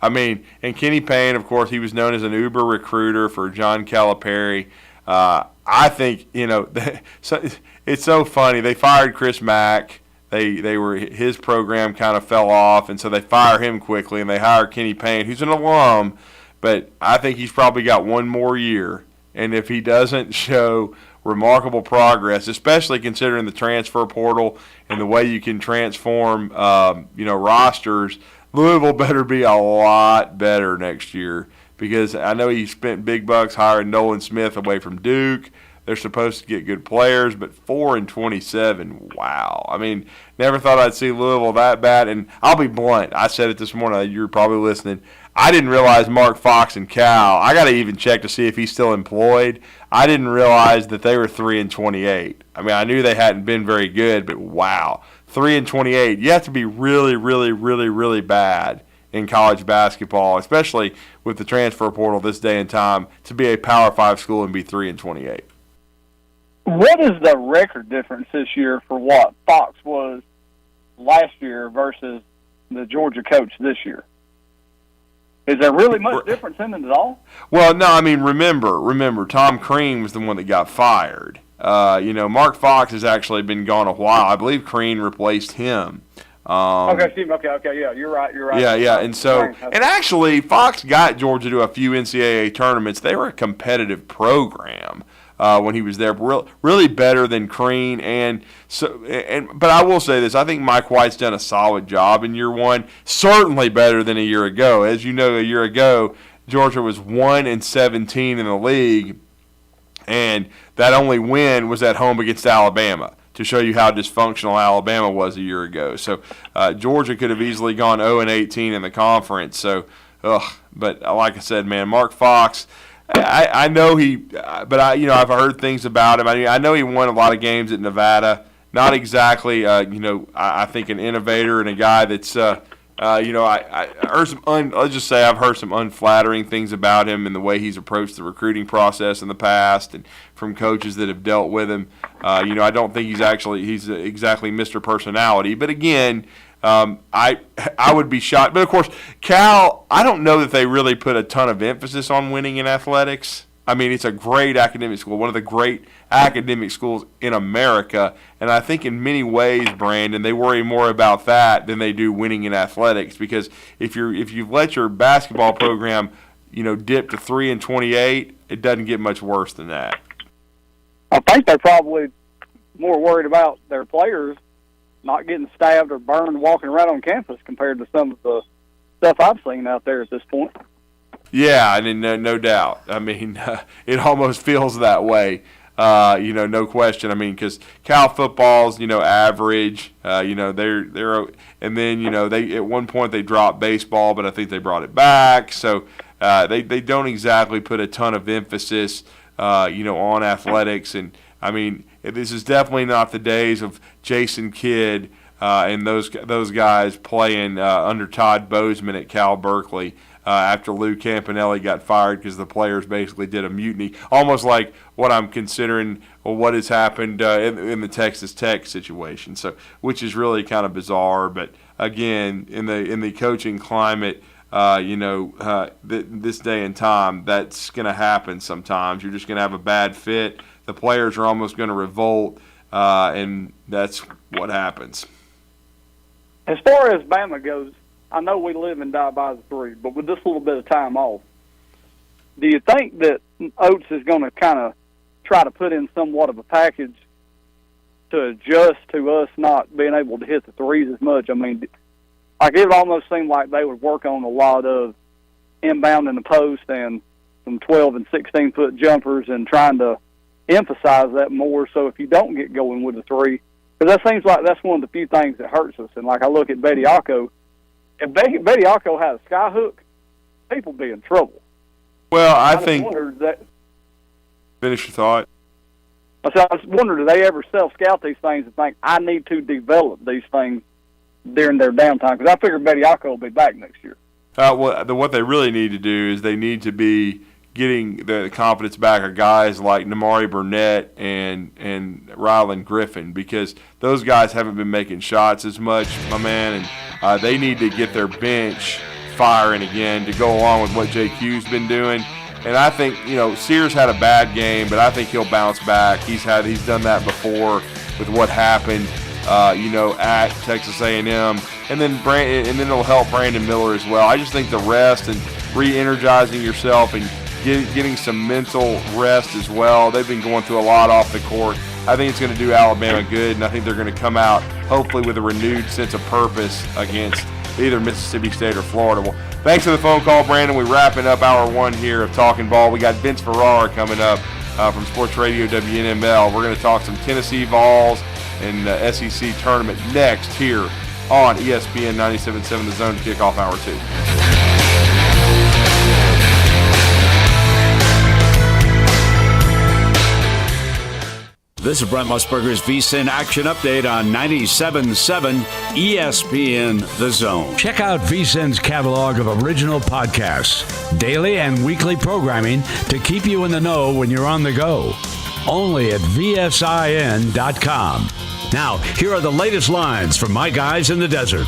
I mean, and Kenny Payne, of course, he was known as an Uber recruiter for John Calipari. I think, it's so funny. They fired Chris Mack. His program kind of fell off, and so they fire him quickly, and they hire Kenny Payne, who's an alum, but I think he's probably got one more year. And if he doesn't show remarkable progress, especially considering the transfer portal and the way you can transform, rosters, Louisville better be a lot better next year, because I know he spent big bucks hiring Nolan Smith away from Duke. They're supposed to get good players, but 4-27, wow. I mean, never thought I'd see Louisville that bad. And I'll be blunt. I said it this morning. You're probably listening. I didn't realize Mark Fox and Cal. I got to even check to see if he's still employed. I didn't realize that they were 3-28. I mean, I knew they hadn't been very good, but wow, 3-28. You have to be really, really, really, really bad in college basketball, especially with the transfer portal this day and time, to be a Power 5 school and be 3-28. What is the record difference this year for what Fox was last year versus the Georgia coach this year? Is there really much difference in it at all? Well, no, I mean, remember, Tom Crean was the one that got fired. Mark Fox has actually been gone a while. I believe Crean replaced him. Okay, yeah, you're right. Yeah, and actually, Fox got Georgia to a few NCAA tournaments. They were a competitive program. when he was there. Really better than Crean. But I will say this. I think Mike White's done a solid job in year one. Certainly better than a year ago. As you know, a year ago, Georgia was 1-17 in the league, and that only win was at home against Alabama, to show you how dysfunctional Alabama was a year ago. So Georgia could have easily gone 0-18 in the conference. So, but like I said, man, Mark Fox, I know I've heard things about him. I know he won a lot of games at Nevada. Not exactly, I think an innovator and a guy that's, I heard let's just say I've heard some unflattering things about him and the way he's approached the recruiting process in the past, and from coaches that have dealt with him. I don't think he's exactly Mr. Personality. But again, I would be shocked. But of course, Cal, I don't know that they really put a ton of emphasis on winning in athletics. I mean, it's a great academic school, one of the great academic schools in America. And I think in many ways, Brandon, they worry more about that than they do winning in athletics. Because if you've let your basketball program, dip to 3-28, it doesn't get much worse than that. I think they're probably more worried about their players not getting stabbed or burned walking around on campus compared to some of the stuff I've seen out there at this point. Yeah, I mean, no doubt. I mean, it almost feels that way. No question. I mean, because Cal football's, average. They're and then they at one point they dropped baseball, but I think they brought it back. So they don't exactly put a ton of emphasis, on athletics. And I mean, this is definitely not the days of Jason Kidd and those guys playing under Todd Bozeman at Cal Berkeley. After Lou Campanelli got fired because the players basically did a mutiny, almost like what I'm considering what has happened in the Texas Tech situation. So, which is really kind of bizarre. But again, in the coaching climate, this day and time, that's going to happen sometimes. You're just going to have a bad fit. The players are almost going to revolt, and that's what happens. As far as Bama goes, I know we live and die by the three, but with this little bit of time off, do you think that Oates is going to kind of try to put in somewhat of a package to adjust to us not being able to hit the threes as much? I mean, like it almost seemed like they would work on a lot of inbound in the post and some 12 and 16-foot jumpers and trying to emphasize that more. So if you don't get going with the three, because that seems like that's one of the few things that hurts us. And like I look at Bediako, if Bediako had a sky hook, people be in trouble. Well, I think. Finish your thought. I was wondering, do they ever self-scout these things and think, I need to develop these things during their downtime? Because I figure Bediako will be back next year. What they really need to do is they need to be getting the confidence back of guys like Namari Burnett and Rylan Griffin, because those guys haven't been making shots as much, my man, and they need to get their bench firing again to go along with what JQ's been doing. And I think, Sears had a bad game, but I think he'll bounce back. He's done that before with what happened, at Texas A&M, and then it'll help Brandon Miller as well. I just think the rest and re-energizing yourself and getting some mental rest as well. They've been going through a lot off the court. I think it's going to do Alabama good, and I think they're going to come out hopefully with a renewed sense of purpose against either Mississippi State or Florida. Well, thanks for the phone call, Brandon. We're wrapping up hour one here of Talking Ball. We got Vince Ferrara coming up from Sports Radio WNML. We're going to talk some Tennessee Vols and the SEC tournament next here on ESPN 97.7 The Zone to kick off hour two. This is Brent Musburger's VSiN Action Update on 97.7 ESPN The Zone. Check out VSiN's catalog of original podcasts, daily and weekly programming to keep you in the know when you're on the go. Only at VSIN.com. Now, here are the latest lines from my guys in the desert.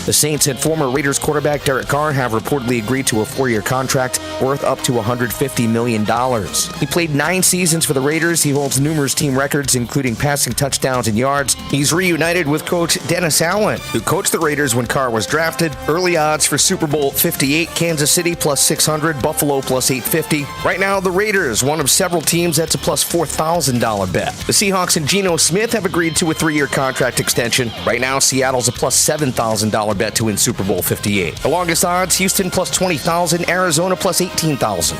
The Saints and former Raiders quarterback Derek Carr have reportedly agreed to a 4-year contract worth up to $150 million. He played 9 seasons for the Raiders. He holds numerous team records, including passing touchdowns and yards. He's reunited with coach Dennis Allen, who coached the Raiders when Carr was drafted. Early odds for Super Bowl 58, Kansas City plus 600, Buffalo plus 850. Right now, the Raiders, one of several teams that's a plus $4,000 bet. The Seahawks and Geno Smith have agreed to a 3-year contract extension. Right now, Seattle's a plus $7,000 bet to win Super Bowl 58. The longest odds, Houston plus 20,000, Arizona plus 18,000.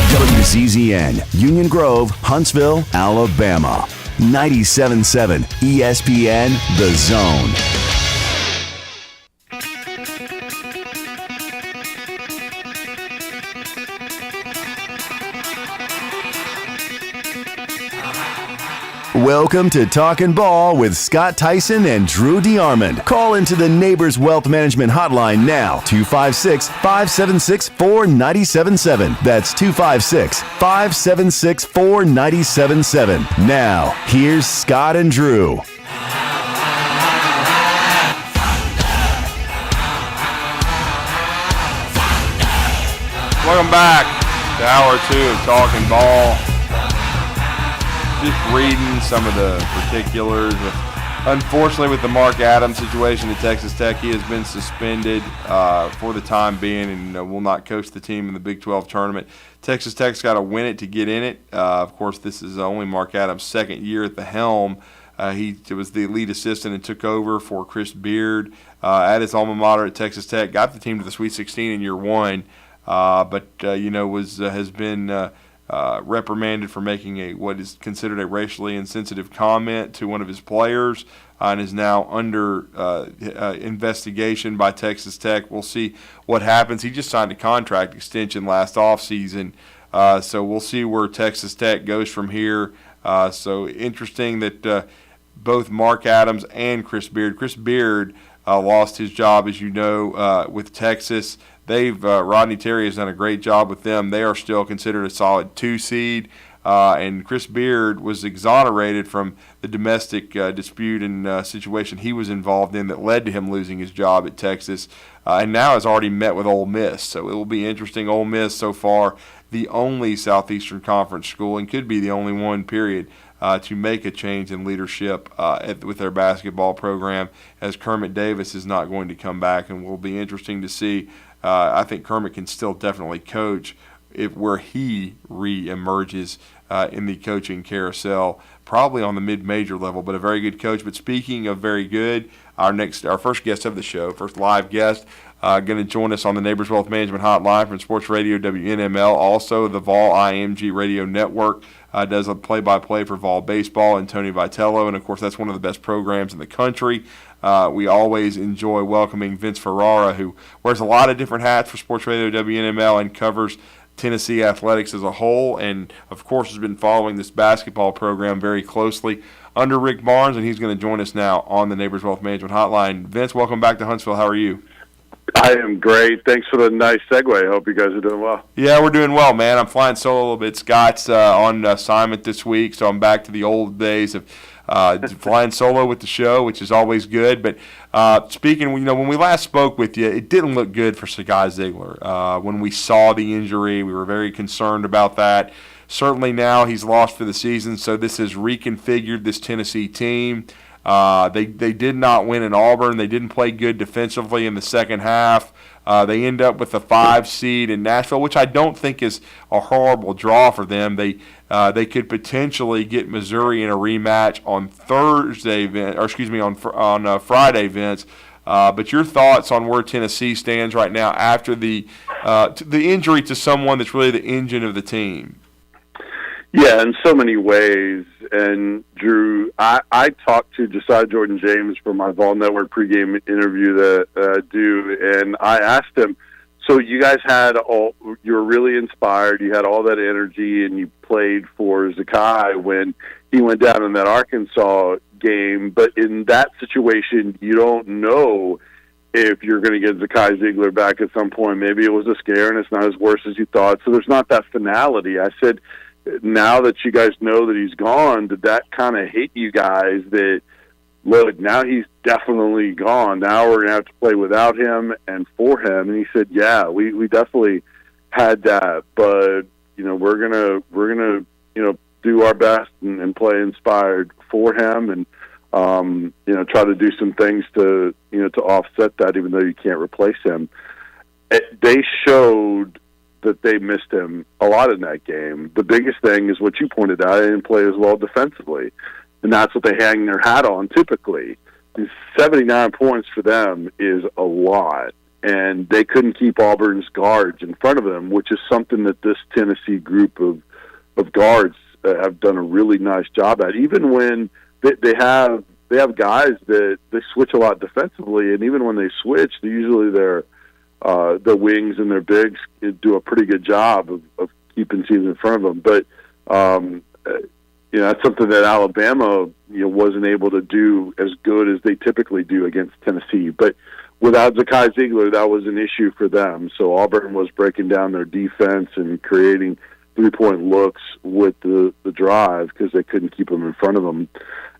WCZN, Union Grove, Huntsville, Alabama. 97.7 ESPN, The Zone. Welcome to Talkin' Ball with Scott Tyson and Drew DeArmond. Call into the Neighbors Wealth Management Hotline now, 256-576-4977. That's 256-576-4977. Now, here's Scott and Drew. Welcome back to Hour 2 of Talkin' Ball. Just reading some of the particulars. Unfortunately, with the Mark Adams situation at Texas Tech, he has been suspended for the time being and will not coach the team in the Big 12 tournament. Texas Tech's got to win it to get in it. Of course, this is only Mark Adams' second year at the helm. He was the lead assistant and took over for Chris Beard at his alma mater at Texas Tech. Got the team to the Sweet 16 in year 1, but has been reprimanded for making what is considered a racially insensitive comment to one of his players, and is now under investigation by Texas Tech. We'll see what happens. He just signed a contract extension last offseason, so we'll see where Texas Tech goes from here. So interesting that both Mark Adams and Chris Beard lost his job, as you know, with Texas. Rodney Terry has done a great job with them. They are still considered a solid 2 seed. And Chris Beard was exonerated from the domestic dispute and situation he was involved in that led to him losing his job at Texas. And now has already met with Ole Miss. So it will be interesting. Ole Miss so far the only Southeastern Conference school, and could be the only one, period, to make a change in leadership with their basketball program, as Kermit Davis is not going to come back, and will be interesting to see. I think Kermit can still definitely coach where he re-emerges in the coaching carousel, probably on the mid-major level, but a very good coach. But speaking of very good, our first guest of the show, first live guest, going to join us on the Neighbors Wealth Management Hotline from Sports Radio WNML, also the Vol IMG Radio Network. Does a play-by-play for Vol Baseball and Tony Vitello, and of course that's one of the best programs in the country. We always enjoy welcoming Vince Ferrara, who wears a lot of different hats for Sports Radio WNML and covers Tennessee athletics as a whole, and of course has been following this basketball program very closely under Rick Barnes, and he's going to join us now on the Neighbors Wealth Management Hotline. Vince, welcome back to Huntsville. How are you? I am great. Thanks for the nice segue. I hope you guys are doing well. Yeah, we're doing well, man. I'm flying solo a little bit. Scott's on assignment this week, so I'm back to the old days of flying solo with the show, which is always good. But speaking, when we last spoke with you, it didn't look good for Sakai Ziegler. When we saw the injury, we were very concerned about that. Certainly now he's lost for the season, so this has reconfigured this Tennessee team. They did not win in Auburn. They didn't play good defensively in the second half. They end up with a 5 seed in Nashville, which I don't think is a horrible draw for them. They could potentially get Missouri in a rematch on on Friday, Vince. But your thoughts on where Tennessee stands right now after the injury to someone that's really the engine of the team? Yeah, in so many ways. And Drew, I talked to Josiah Jordan-James for my Vol Network pregame interview that I do, and I asked him, so you guys you were really inspired, you had all that energy, and you played for Zakai when he went down in that Arkansas game, but in that situation, you don't know if you're going to get Zakai Ziegler back at some point. Maybe it was a scare and it's not as worse as you thought, so there's not that finality. I said, now that you guys know that he's gone, did that kind of hit you guys that, look, now he's definitely gone. Now we're going to have to play without him and for him? And he said, yeah, we definitely had that, but, we're going to, do our best and play inspired for him and, try to do some things to offset that, even though you can't replace him. They showed that they missed him a lot in that game. The biggest thing is what you pointed out. They didn't play as well defensively, and that's what they hang their hat on typically. 79 points for them is a lot, and they couldn't keep Auburn's guards in front of them, which is something that this Tennessee group of guards have done a really nice job at. Even when they have guys that they switch a lot defensively, and even when they switch, usually their wings and their bigs do a pretty good job of keeping teams in front of them. But that's something that Alabama wasn't able to do as good as they typically do against Tennessee. But without Zakai Ziegler, that was an issue for them. So Auburn was breaking down their defense and creating three-point looks with the drive because they couldn't keep them in front of them.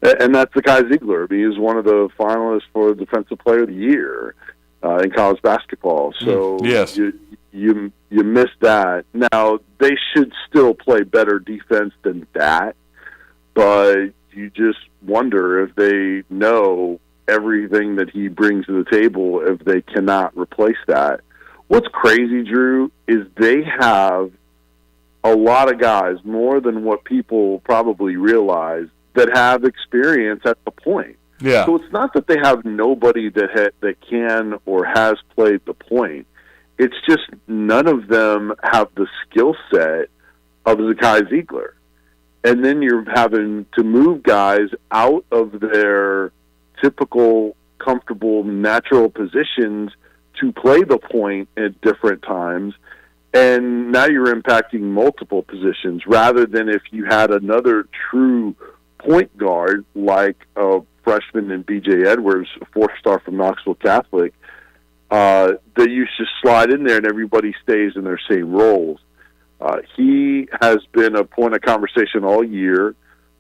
And that's Zakai Ziegler. I mean, he's one of the finalists for Defensive Player of the Year in college basketball. So yes, you missed that. Now, they should still play better defense than that, but you just wonder if they know everything that he brings to the table, if they cannot replace that. What's crazy, Drew, is they have a lot of guys, more than what people probably realize, that have experience at the point. Yeah. So it's not that they have nobody that can or has played the point. It's just none of them have the skill set of Zakai Ziegler. And then you're having to move guys out of their typical, comfortable, natural positions to play the point at different times. And now you're impacting multiple positions rather than if you had another true point guard like a freshman in B.J. Edwards, a four-star from Knoxville Catholic, that you just slide in there and everybody stays in their same roles. He has been a point of conversation all year.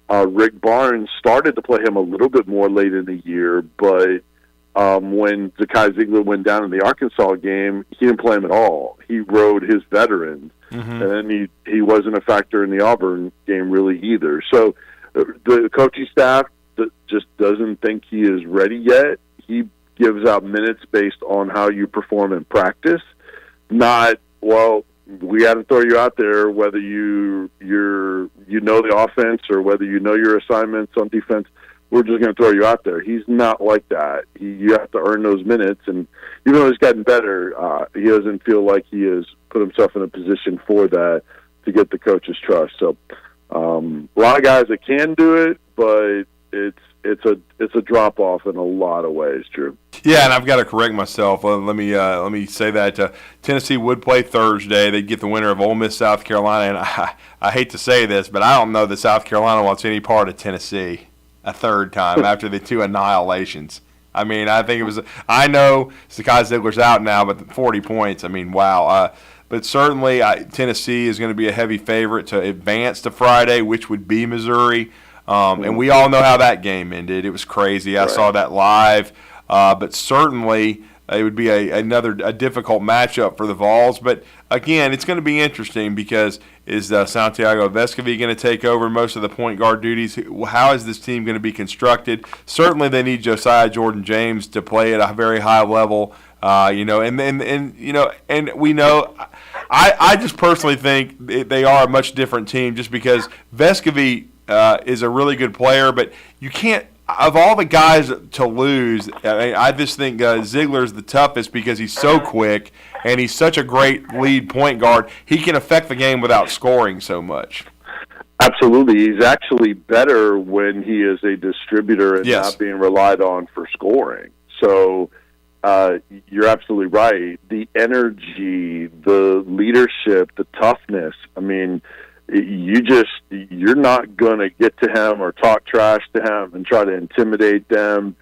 Rick Barnes started to play him a little bit more late in the year, but when Zakai Ziegler went down in the Arkansas game, he didn't play him at all. He rode his veterans, and then he wasn't a factor in the Auburn game really either. So the coaching staff just doesn't think he is ready yet. He gives out minutes based on how you perform in practice, not, well, we got to throw you out there whether you know the offense or whether you know your assignments on defense. We're just going to throw you out there. He's not like that. You have to earn those minutes, and even though he's gotten better, he doesn't feel like he has put himself in a position for that to get the coach's trust. So a lot of guys that can do it, but it's a drop off in a lot of ways, Drew. Yeah, and I've got to correct myself. Let me say that Tennessee would play Thursday. They'd get the winner of Ole Miss, South Carolina, and I hate to say this, but I don't know that South Carolina wants any part of Tennessee a third time after the two annihilations. I mean, I think it was. I know Zakai Ziegler's out now, but 40 points. I mean, wow. But certainly, Tennessee is going to be a heavy favorite to advance to Friday, which would be Missouri. And we all know how that game ended. It was crazy. I saw that live. But certainly, it would be a difficult matchup for the Vols. But, again, it's going to be interesting because is Santiago Vescovi going to take over most of the point guard duties? How is this team going to be constructed? Certainly, they need Josiah Jordan-James to play at a very high level. And we know I just personally think they are a much different team just because Vescovi is a really good player, but you can't. Of all the guys to lose, I just think Ziegler's the toughest because he's so quick and he's such a great lead point guard. He can affect the game without scoring so much. Absolutely. He's actually better when he is a distributor and not being relied on for scoring. So you're absolutely right. The energy, the leadership, the toughness, I mean, you're not going to get to him or talk trash to him and try to intimidate them.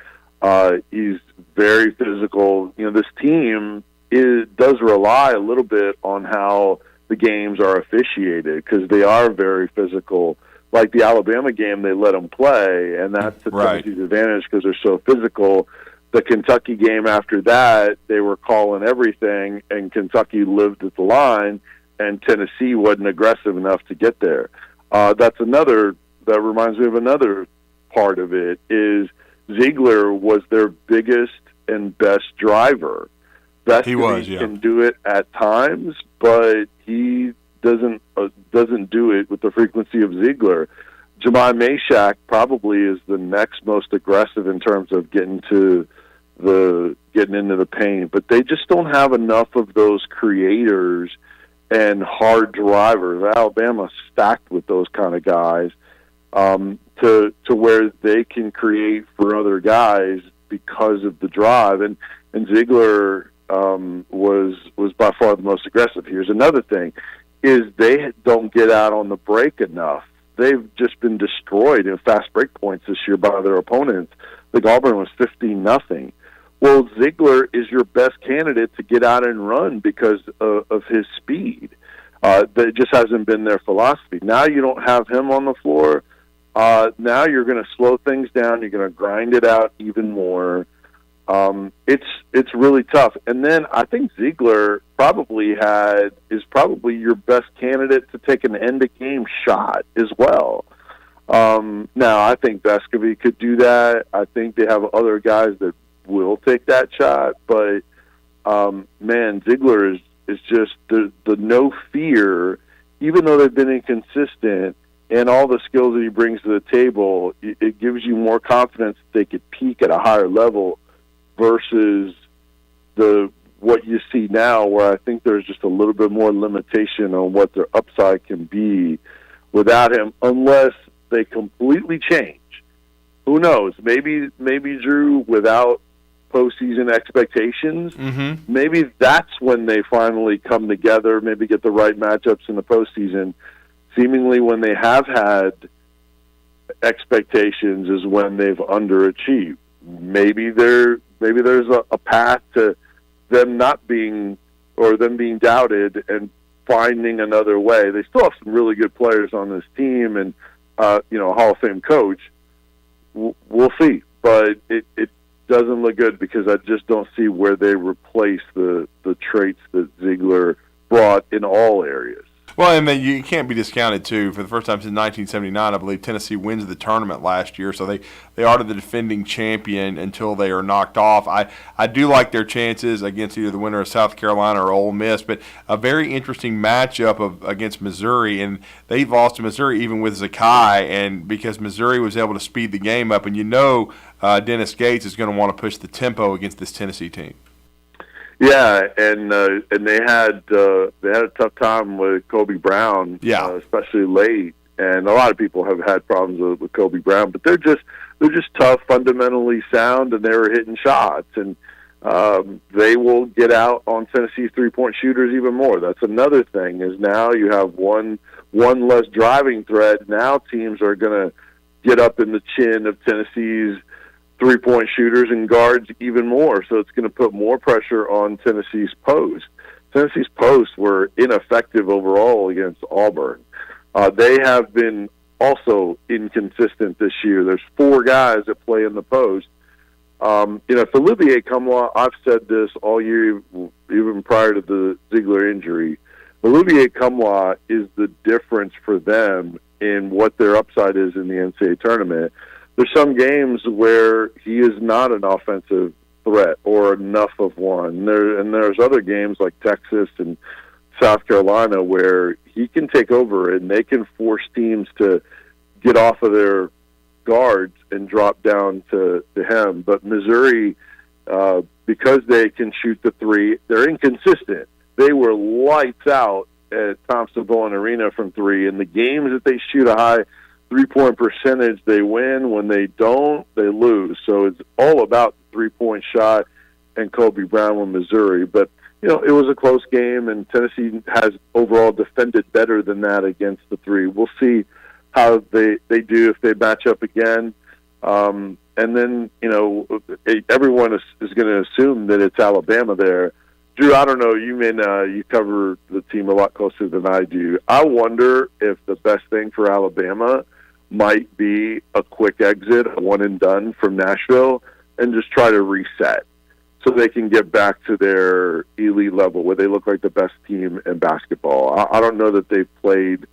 He's very physical. This team does rely a little bit on how the games are officiated, because they are very physical. Like the Alabama game, they let them play, and that's the Tennessee's advantage because they're so physical. The Kentucky game after that, they were calling everything, and Kentucky lived at the line, and Tennessee wasn't aggressive enough to get there. That reminds me of another part of it, is Ziegler was their biggest and best driver. Vescovi can do it at times, but he doesn't do it with the frequency of Ziegler. Jemai Meshack probably is the next most aggressive in terms of getting into the paint, but they just don't have enough of those creators and hard drivers. Alabama's stacked with those kind of guys, to where they can create for other guys because of the drive. And Ziegler was by far the most aggressive. Here's another thing, is they don't get out on the break enough. They've just been destroyed in fast break points this year by their opponents. The Auburn was 15-0. Well, Ziegler is your best candidate to get out and run because of his speed. That just hasn't been their philosophy. Now you don't have him on the floor. Now you're going to slow things down. You're going to grind it out even more. It's really tough. And then I think Ziegler is probably your best candidate to take an end-of-game shot as well. Now, I think Vescovi could do that. I think they have other guys that will take that shot. But, man, Ziegler is just the no fear, even though they've been inconsistent, and all the skills that he brings to the table, it gives you more confidence that they could peak at a higher level versus what you see now, where I think there's just a little bit more limitation on what their upside can be without him, unless they completely change. Who knows? Maybe Drew, without postseason expectations, maybe that's when they finally come together, maybe get the right matchups in the postseason. Seemingly when they have had expectations is when they've underachieved. Maybe there's a path to them being doubted and finding another way. They still have some really good players on this team, and a Hall of Fame coach. We'll see, but it doesn't look good because I just don't see where they replace the traits that Ziegler brought in all areas. Well, and then you can't be discounted, too. For the first time since 1979, I believe Tennessee wins the tournament last year, so they are the defending champion until they are knocked off. I do like their chances against either the winner of South Carolina or Ole Miss, but a very interesting matchup against Missouri, and they've lost to Missouri even with Zakai, and because Missouri was able to speed the game up, and Dennis Gates is going to want to push the tempo against this Tennessee team. Yeah, and they had a tough time with Kobe Brown, especially late. And a lot of people have had problems with Kobe Brown, but they're just tough, fundamentally sound, and they were hitting shots. And they will get out on Tennessee's three-point shooters even more. That's another thing, is now you have one less driving threat. Now teams are going to get up in the chin of Tennessee's three-point shooters and guards even more, so it's going to put more pressure on Tennessee's post. Tennessee's posts were ineffective overall against Auburn. They have been also inconsistent this year. There's 4 guys that play in the post. For Olivier Kamwa, I've said this all year, even prior to the Ziegler injury. Olivier Kamwa is the difference for them in what their upside is in the NCAA tournament. There's some games where he is not an offensive threat or enough of one. There's other games like Texas and South Carolina where he can take over and they can force teams to get off of their guards and drop down to him. But Missouri, because they can shoot the three, they're inconsistent. They were lights out at Thompson-Boling Arena from three. In the games that they shoot a high three-point percentage, they win. When they don't, they lose. So it's all about the three-point shot and Kobe Brown with Missouri. But, it was a close game, and Tennessee has overall defended better than that against the three. We'll see how they do if they match up again. And then, everyone is going to assume that it's Alabama there. Drew, I don't know. You cover the team a lot closer than I do. I wonder if the best thing for Alabama might be a quick exit, a one and done from Nashville, and just try to reset so they can get back to their elite level where they look like the best team in basketball. I don't know that they've played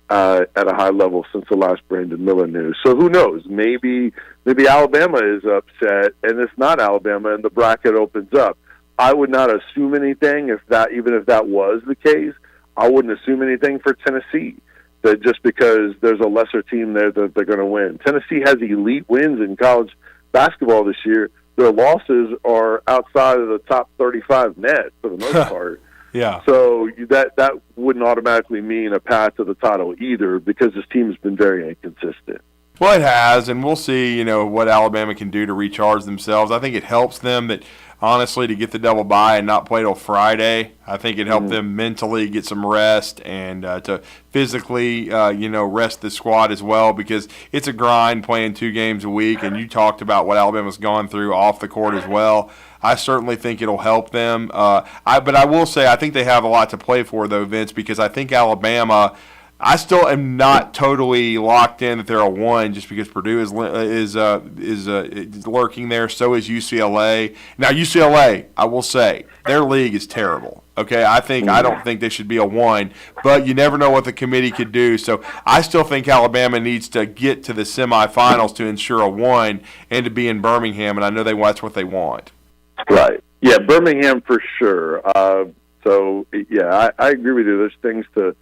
at a high level since the last Brandon Miller news. So who knows? Maybe Alabama is upset, and it's not Alabama, and the bracket opens up. I would not assume anything even if that was the case. I wouldn't assume anything for Tennessee, that just because there's a lesser team there that they're going to win. Tennessee has elite wins in college basketball this year. Their losses are outside of the top 35 net for the most part. Yeah. So that wouldn't automatically mean a path to the title either, because this team has been very inconsistent. Well, it has, and we'll see, what Alabama can do to recharge themselves. I think it helps them that, honestly, to get the double bye and not play till Friday. I think it helped them mentally get some rest and to physically, rest the squad as well, because it's a grind playing 2 games a week, and you talked about what Alabama's gone through off the court as well. I certainly think it'll help them. But I will say I think they have a lot to play for, though, Vince, because I think Alabama – I still am not totally locked in that they're a 1 just because Purdue is lurking there. So is UCLA. Now, UCLA, I will say, their league is terrible. Okay, I don't think they should be a 1, but you never know what the committee could do. So I still think Alabama needs to get to the semifinals to ensure a 1 and to be in Birmingham, and I know that's what they want. Right. Yeah, Birmingham for sure. I agree with you. There's things to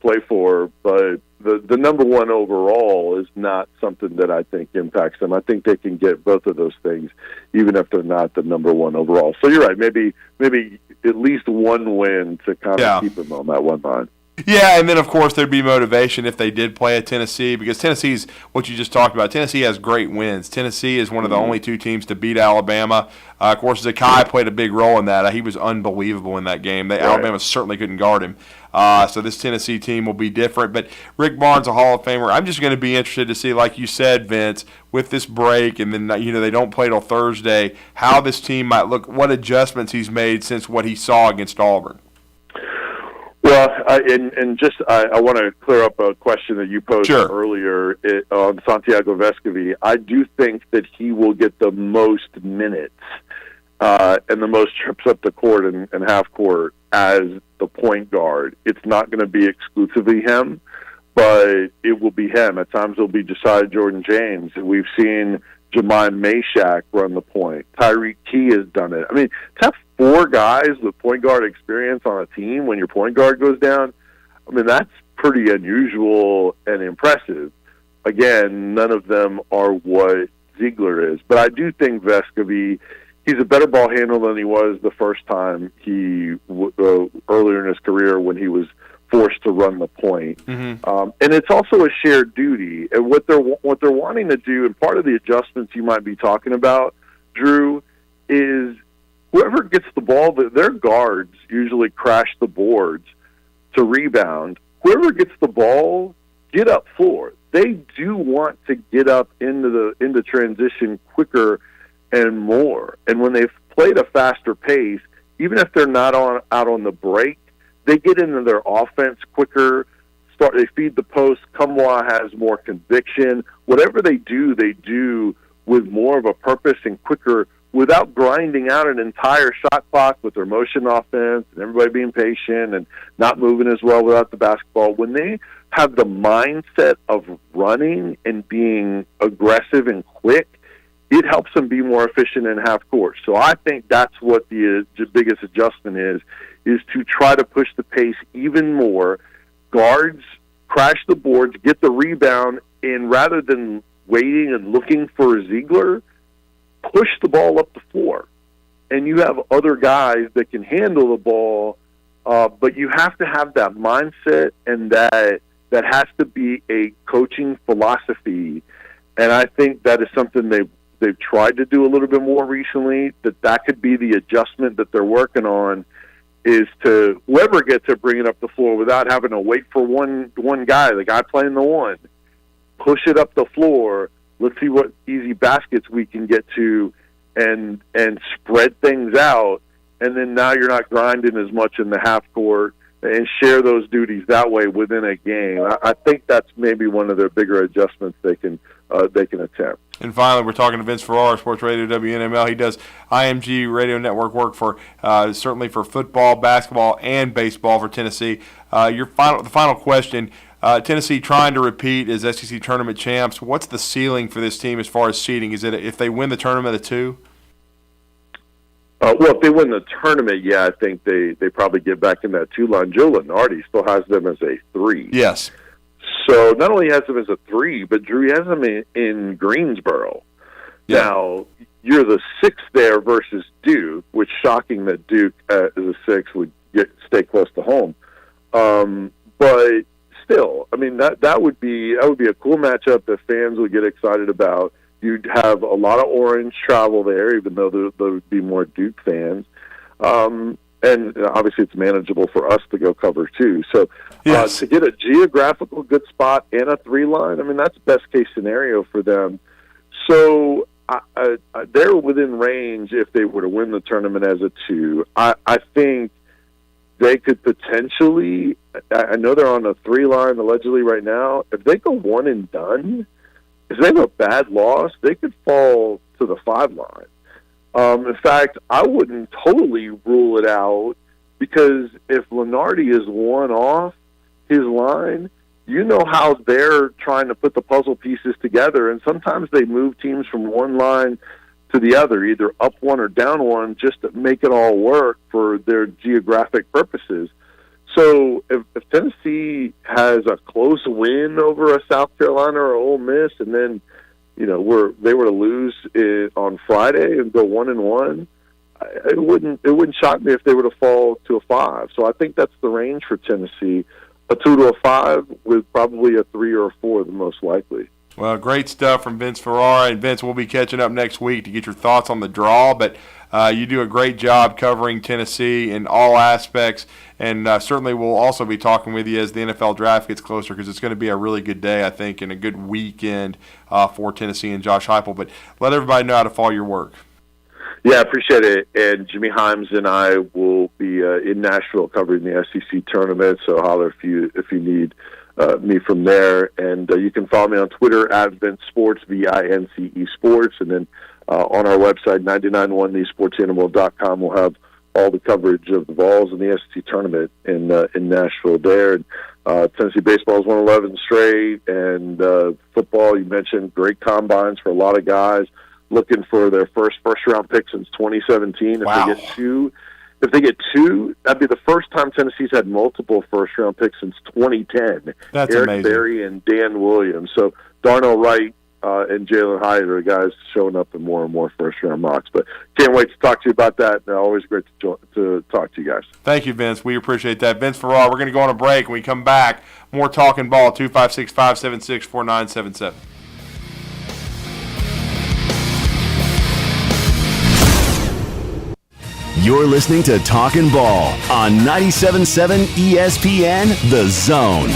play for, but the number 1 overall is not something that I think impacts them. I think they can get both of those things, even if they're not the number 1 overall. So you're right. Maybe at least 1 win to kind of keep them on that 1 line. Yeah, and then, of course, there'd be motivation if they did play at Tennessee, because Tennessee's what you just talked about. Tennessee has great wins. Tennessee is one of the only 2 teams to beat Alabama. Of course, Zakai played a big role in that. He was unbelievable in that game. Alabama certainly couldn't guard him. So this Tennessee team will be different. But Rick Barnes, a Hall of Famer, I'm just going to be interested to see, like you said, Vince, with this break, and then they don't play till Thursday, how this team might look, what adjustments he's made since what he saw against Auburn. Well, I want to clear up a question that you posed earlier on Santiago Vescovi. I do think that he will get the most minutes and the most trips up the court and half court as the point guard. It's not going to be exclusively him, but it will be him. At times it'll be Josiah Jordan-James. We've seen Jemai Meshack run the point. Tyreek Key has done it. I mean, to have 4 guys with point guard experience on a team when your point guard goes down, I mean, that's pretty unusual and impressive. Again, none of them are what Ziegler is. But I do think Vescovi, he's a better ball handler than he was the first time earlier in his career when he was forced to run the point. Mm-hmm. And it's also a shared duty. And what they're wanting to do, and part of the adjustments you might be talking about, Drew, is whoever gets the ball, their guards usually crash the boards to rebound. Whoever gets the ball, get up floor. They do want to get up into transition quicker and more. And when they've played a faster pace, even if they're not out on the break, they get into their offense quicker. They feed the post. Kumwa has more conviction. Whatever they do with more of a purpose and quicker, without grinding out an entire shot clock with their motion offense and everybody being patient and not moving as well without the basketball. When they have the mindset of running and being aggressive and quick, it helps them be more efficient in half court. So I think that's what the biggest adjustment is to try to push the pace even more. Guards crash the boards, get the rebound, and rather than waiting and looking for Ziegler, push the ball up the floor. And you have other guys that can handle the ball, but you have to have that mindset, and that has to be a coaching philosophy. And I think that is something they've tried to do a little bit more recently, that could be the adjustment that they're working on, is to whoever gets it, bring it up the floor without having to wait for one guy, the guy playing the 1. Push it up the floor. Let's see what easy baskets we can get to and spread things out and then now you're not grinding as much in the half court, and share those duties that way within a game. I think that's maybe one of their bigger adjustments they can attempt. And finally, we're talking to Vince Ferrara, Sports Radio WNML. He does IMG Radio Network work for certainly for football, basketball, and baseball for Tennessee. The final question: Tennessee trying to repeat as SEC tournament champs. What's the ceiling for this team as far as seeding? Is it if they win the tournament, a 2? Well, if they win the tournament, yeah, I think they probably get back in that 2 line. Joe Lunardi still has them as a 3. Yes. So not only has them as a 3, but Drew has them in Greensboro. Yeah. Now, you're the 6th there versus Duke, which shocking that Duke as a 6 would stay close to home. But still, I mean that would be a cool matchup that fans would get excited about. You'd have a lot of Orange travel there, even though there would be more Duke fans. And obviously it's manageable for us to go cover too. So yes. To get a geographical good spot and a 3 line, I mean, that's best case scenario for them. So they're within range if they were to win the tournament as a 2. I think they could potentially, I know they're on a 3 line allegedly right now. If they go 1 and done, if they have a bad loss, they could fall to the 5 line. In fact, I wouldn't totally rule it out, because if Lunardi is 1 off his line, you know how they're trying to put the puzzle pieces together, and sometimes they move teams from one line to the other, either up 1 or down 1, just to make it all work for their geographic purposes. So if Tennessee has a close win over a South Carolina or Ole Miss, and then they were to lose on Friday and go 1-1, it wouldn't shock me if they were to fall to a 5. So I think that's the range for Tennessee, a 2 to a 5 with probably a 3 or a 4, the most likely. Well, great stuff from Vince Ferrara. And Vince, we'll be catching up next week to get your thoughts on the draw, but you do a great job covering Tennessee in all aspects, and certainly we'll also be talking with you as the NFL draft gets closer, because it's going to be a really good day, I think, and a good weekend for Tennessee and Josh Heupel. But let everybody know how to follow your work. Yeah, I appreciate it. And Jimmy Himes and I will be in Nashville covering the SEC tournament, so holler if you need me from there. And you can follow me on Twitter at Vince Sports, VINCE Sports, and then on our website, 991thesportsanimal.com, we'll have all the coverage of the Vols and the SEC tournament in Nashville there. And Tennessee baseball has won 11 straight, and football, you mentioned, great combines for a lot of guys looking for their first-round pick since 2017. Wow. If they get two, that'd be the first time Tennessee's had multiple first-round picks since 2010. That's Eric amazing. Berry and Dan Williams. So Darnell Wright and Jalen Hyatt are guys showing up in more and more first-round mocks. But can't wait to talk to you about that. Always great to talk to you guys. Thank you, Vince. We appreciate that. Vince Ferrara, we're going to go on a break. When we come back, more Talkin' Ball, 256-576-4977. You're listening to Talkin' Ball on 97.7 ESPN, The Zone.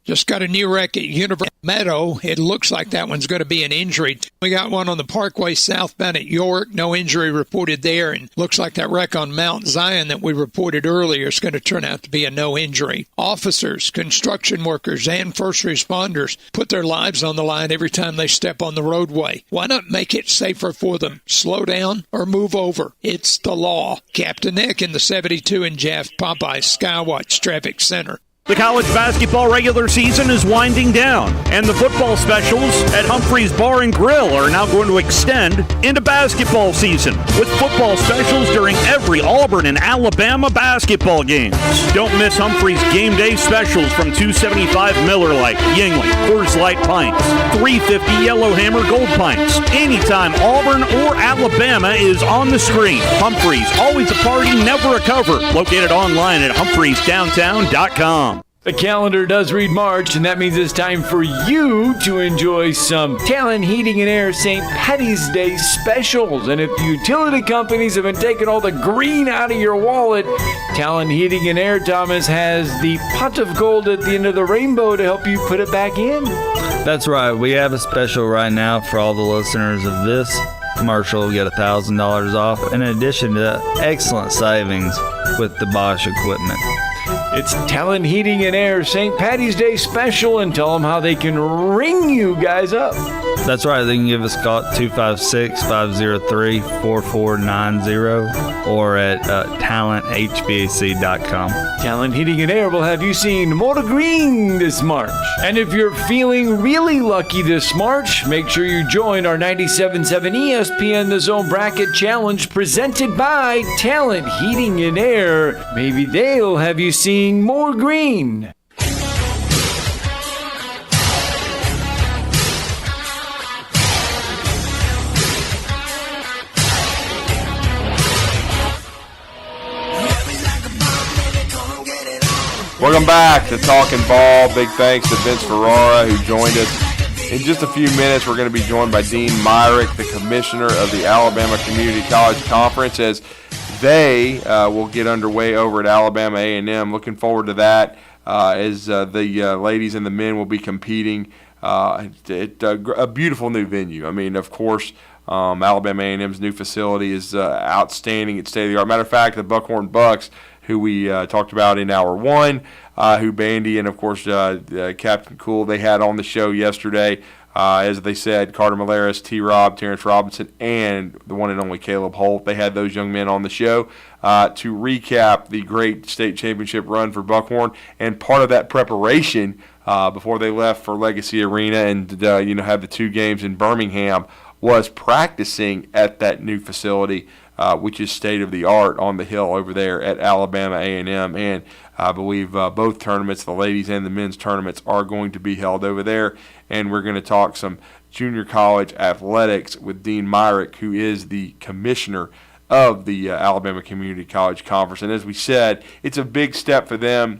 Just got a new wreck at University Meadow. It looks like that one's going to be an injury. We got one on the Parkway southbound at York. No injury reported there. And looks like that wreck on Mount Zion that we reported earlier is going to turn out to be a no injury. Officers, construction workers, and first responders put their lives on the line every time they step on the roadway. Why not make it safer for them? Slow down or move over. It's the law. Captain Nick in the 72 and Jeff Popeye Skywatch Traffic Center. The college basketball regular season is winding down, and the football specials at Humphreys Bar and Grill are now going to extend into basketball season with football specials during every Auburn and Alabama basketball game. Don't miss Humphreys game day specials from $2.75 Miller Lite, Yingling, Coors Light pints, $3.50 Yellowhammer Gold pints. Anytime Auburn or Alabama is on the screen. Humphreys, always a party, never a cover. Located online at humphreysdowntown.com. The calendar does read March, and that means it's time for you to enjoy some Talon Heating and Air St. Patty's Day specials. And if utility companies have been taking all the green out of your wallet, Talon Heating and Air, Thomas, has the pot of gold at the end of the rainbow to help you put it back in. That's right. We have a special right now for all the listeners of this commercial, get $1,000 off, in addition to excellent savings with the Bosch equipment. It's Talent Heating and Air St. Patty's Day special, and tell them how they can ring you guys up. That's right. They can give us a call at 256-503-4490 or at talenthvac.com. Talent Heating and Air will have you seeing more green this March. And if you're feeling really lucky this March, make sure you join our 97.7 ESPN The Zone Bracket Challenge presented by Talent Heating and Air. Maybe they'll have you seeing more green. Welcome back to Talkin' Ball. Big thanks to Vince Ferrara, who joined us. In just a few minutes, we're going to be joined by Dean Myrick, the commissioner of the Alabama Community College Conference, as they will get underway over at Alabama A&M. Looking forward to that as the ladies and the men will be competing at a beautiful new venue. I mean, of course, Alabama A&M's new facility is outstanding. It's state-of-the-art. Matter of fact, the Buckhorn Bucks, who we talked about in Hour 1, who Bandy and, of course, Captain Cool, they had on the show yesterday. As they said, Carter Malaris, T-Rob, Terrence Robinson, and the one and only Caleb Holt. They had those young men on the show to recap the great state championship run for Buckhorn. And part of that preparation before they left for Legacy Arena and have the 2 games in Birmingham was practicing at that new facility, which is state-of-the-art on the hill over there at Alabama A&M. And I believe both tournaments, the ladies and the men's tournaments, are going to be held over there. And we're going to talk some junior college athletics with Dean Myrick, who is the commissioner of the Alabama Community College Conference. And as we said, it's a big step for them.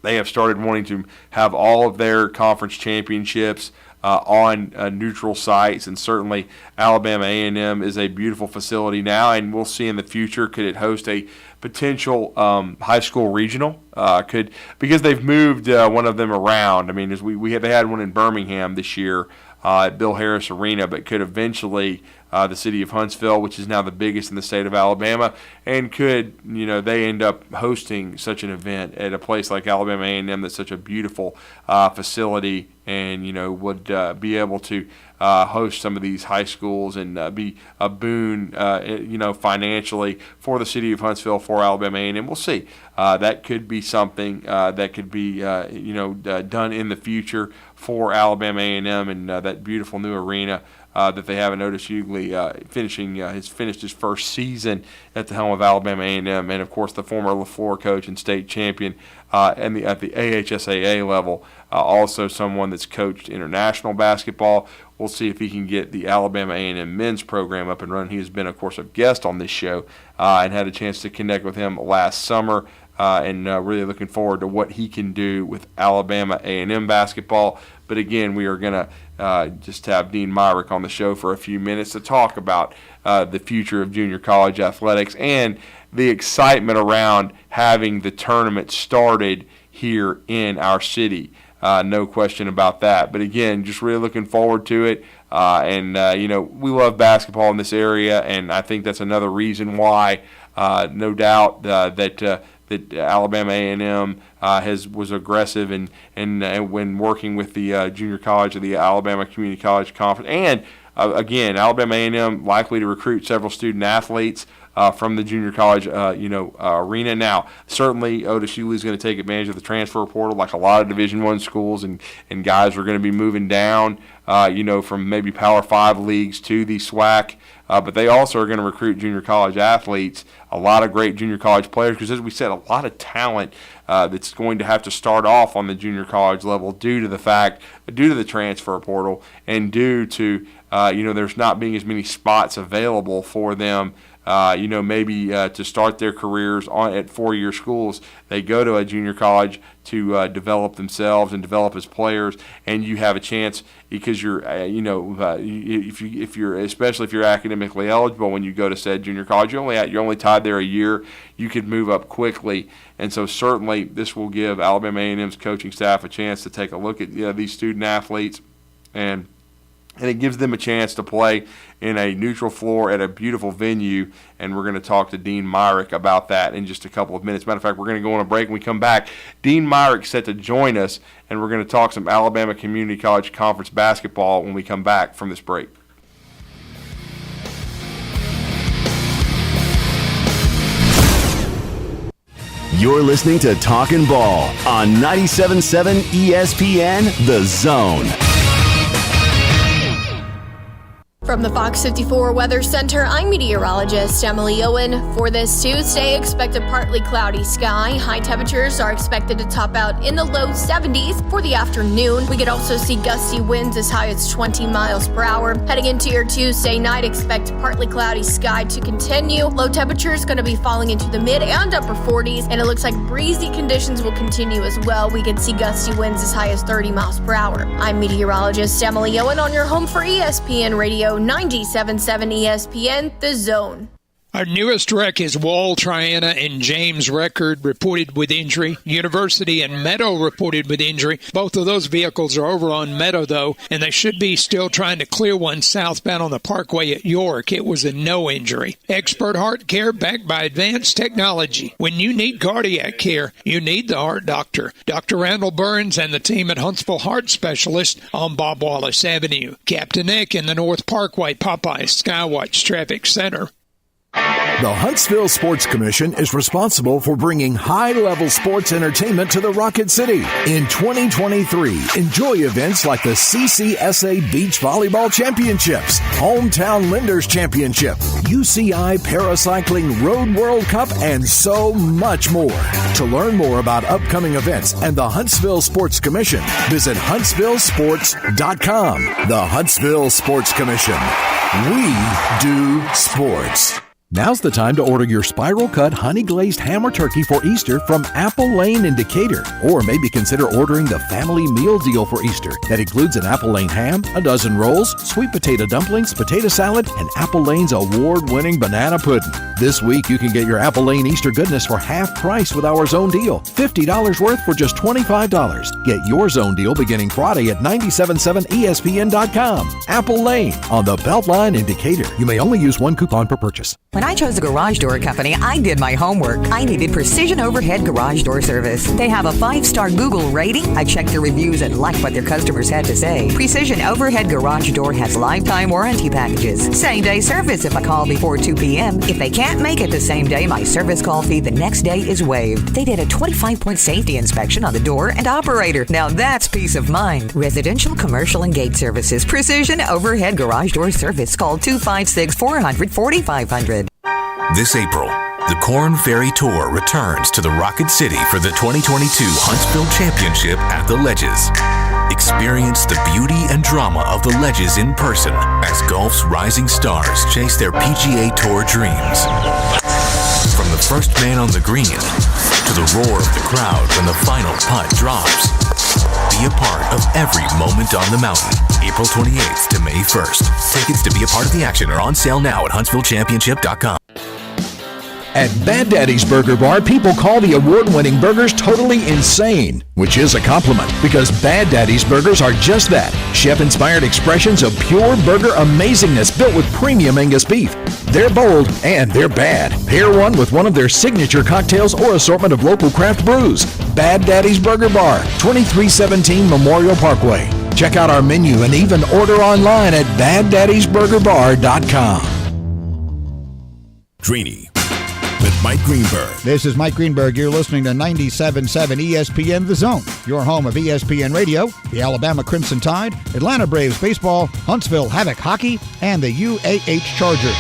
They have started wanting to have all of their conference championships on neutral sites, and certainly Alabama A&M is a beautiful facility now, and we'll see in the future, could it host a potential high school regional? Because they've moved one of them around. I mean, they had one in Birmingham this year at Bill Harris Arena, but could eventually the city of Huntsville, which is now the biggest in the state of Alabama, and could they end up hosting such an event at a place like Alabama A&M that's such a beautiful facility, and would be able to host some of these high schools and be a boon financially for the city of Huntsville, for Alabama A&M. We'll see. That could be something that could be done in the future for Alabama A&M and that beautiful new arena that they have. And Otis Hughley has finished his first season at the helm of Alabama A&M, and of course the former LaFleur coach and state champion at the AHSAA level, also someone that's coached international basketball. We'll see if he can get the Alabama A&M men's program up and running. He has been, of course, a guest on this show and had a chance to connect with him last summer. And really looking forward to what he can do with Alabama A&M basketball. But again, we are going to just have Dean Myrick on the show for a few minutes to talk about the future of junior college athletics and the excitement around having the tournament started here in our city. No question about that. But again, just really looking forward to it. We love basketball in this area, and I think that's another reason why, no doubt, that Alabama A&M was aggressive and when working with the junior college of the Alabama Community College Conference. And again, Alabama A&M likely to recruit several student athletes from the junior college arena. Now, certainly Otis Hughley is going to take advantage of the transfer portal, like a lot of Division I schools, and guys are going to be moving down, from maybe Power 5 leagues to the SWAC. But they also are going to recruit junior college athletes, a lot of great junior college players, because as we said, a lot of talent that's going to have to start off on the junior college level due to the transfer portal, and due to there's not being as many spots available for them. Maybe to start their careers at four-year schools, they go to a junior college to develop themselves and develop as players, and you have a chance because you're, especially if you're academically eligible when you go to said junior college, you're only tied there a year. You could move up quickly, and so certainly this will give Alabama A&M's coaching staff a chance to take a look at these student athletes and and it gives them a chance to play in a neutral floor at a beautiful venue, and we're going to talk to Dean Myrick about that in just a couple of minutes. Matter of fact, we're going to go on a break. When we come back, Dean Myrick's set to join us, and we're going to talk some Alabama Community College Conference basketball when we come back from this break. You're listening to Talkin' Ball on 97.7 ESPN The Zone. From the Fox 54 Weather Center, I'm meteorologist Emily Owen. For this Tuesday, expect a partly cloudy sky. High temperatures are expected to top out in the low 70s for the afternoon. We could also see gusty winds as high as 20 miles per hour. Heading into your Tuesday night, expect partly cloudy sky to continue. Low temperatures going to be falling into the mid and upper 40s, and it looks like breezy conditions will continue as well. We could see gusty winds as high as 30 miles per hour. I'm meteorologist Emily Owen on your home for ESPN Radio 97.7 ESPN, The Zone. Our newest wreck is Wall, Triana, and James Record reported with injury. University and Meadow reported with injury. Both of those vehicles are over on Meadow, though, and they should be still trying to clear one southbound on the Parkway at York. It was a no injury. Expert heart care backed by advanced technology. When you need cardiac care, you need the Heart Doctor. Dr. Randall Burns and the team at Huntsville Heart Specialist on Bob Wallace Avenue. Captain Nick in the North Parkway Popeye Skywatch Traffic Center. The Huntsville Sports Commission is responsible for bringing high-level sports entertainment to the Rocket City. In 2023, enjoy events like the CCSA Beach Volleyball Championships, Hometown Lenders Championship, UCI Paracycling Road World Cup, and so much more. To learn more about upcoming events and the Huntsville Sports Commission, visit huntsvillesports.com. The Huntsville Sports Commission. We do sports. Now's the time to order your spiral cut honey glazed ham or turkey for Easter from Apple Lane in Decatur. Or maybe consider ordering the family meal deal for Easter that includes an Apple Lane ham, a dozen rolls, sweet potato dumplings, potato salad, and Apple Lane's award-winning banana pudding. This week you can get your Apple Lane Easter goodness for half price with our zone deal. $50 worth for just $25. Get your zone deal beginning Friday at 977ESPN.com. Apple Lane on the Beltline in Decatur. You may only use one coupon per purchase. When I chose a garage door company, I did my homework. I needed Precision Overhead Garage Door Service. They have a 5-star Google rating. I checked their reviews and liked what their customers had to say. Precision Overhead Garage Door has lifetime warranty packages. Same-day service if I call before 2 p.m. If they can't make it the same day, my service call fee the next day is waived. They did a 25-point safety inspection on the door and operator. Now that's peace of mind. Residential, commercial, and gate services. Precision Overhead Garage Door Service. Call 256-400-4500. This April, the Corn Ferry Tour returns to the Rocket City for the 2022 Huntsville Championship at the Ledges. Experience the beauty and drama of the Ledges in person as golf's rising stars chase their PGA Tour dreams. From the first man on the green to the roar of the crowd when the final putt drops. Be a part of every moment on the mountain. April 28th to May 1st. Tickets to be a part of the action are on sale now at HuntsvilleChampionship.com. At Bad Daddy's Burger Bar, people call the award-winning burgers totally insane, which is a compliment because Bad Daddy's Burgers are just that. Chef-inspired expressions of pure burger amazingness built with premium Angus beef. They're bold and they're bad. Pair one with one of their signature cocktails or assortment of local craft brews. Bad Daddy's Burger Bar, 2317 Memorial Parkway. Check out our menu and even order online at BadDaddy'sBurgerBar.com. Greeny with Mike Greenberg. This is Mike Greenberg. You're listening to 97.7 ESPN The Zone, your home of ESPN Radio, the Alabama Crimson Tide, Atlanta Braves baseball, Huntsville Havoc hockey, and the UAH Chargers.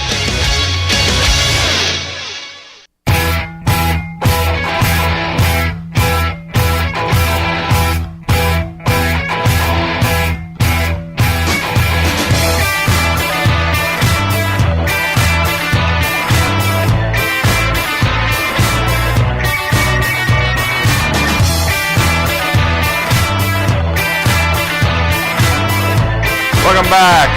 Welcome back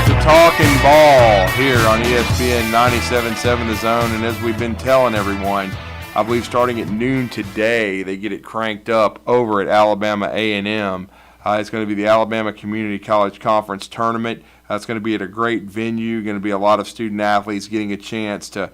to Talkin' Ball here on ESPN 97.7 The Zone. And as we've been telling everyone, I believe starting at noon today, they get it cranked up over at Alabama A&M. It's going to be the Alabama Community College Conference Tournament. It's going to be at a great venue. Going to be a lot of student athletes getting a chance to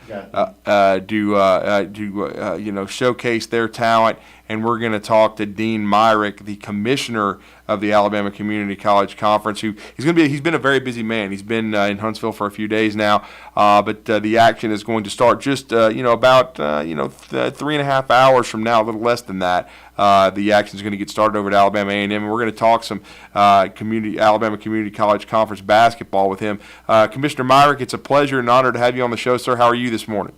showcase their talent. And we're going to talk to Dean Myrick, the commissioner of the Alabama Community College Conference, he's been a very busy man. He's been in Huntsville for a few days now, but the action is going to start just about 3.5 hours from now, a little less than that. The action is going to get started over at Alabama A&M, and we're going to talk some Alabama Community College Conference basketball with him. Commissioner Myrick, it's a pleasure and honor to have you on the show, sir. How are you this morning?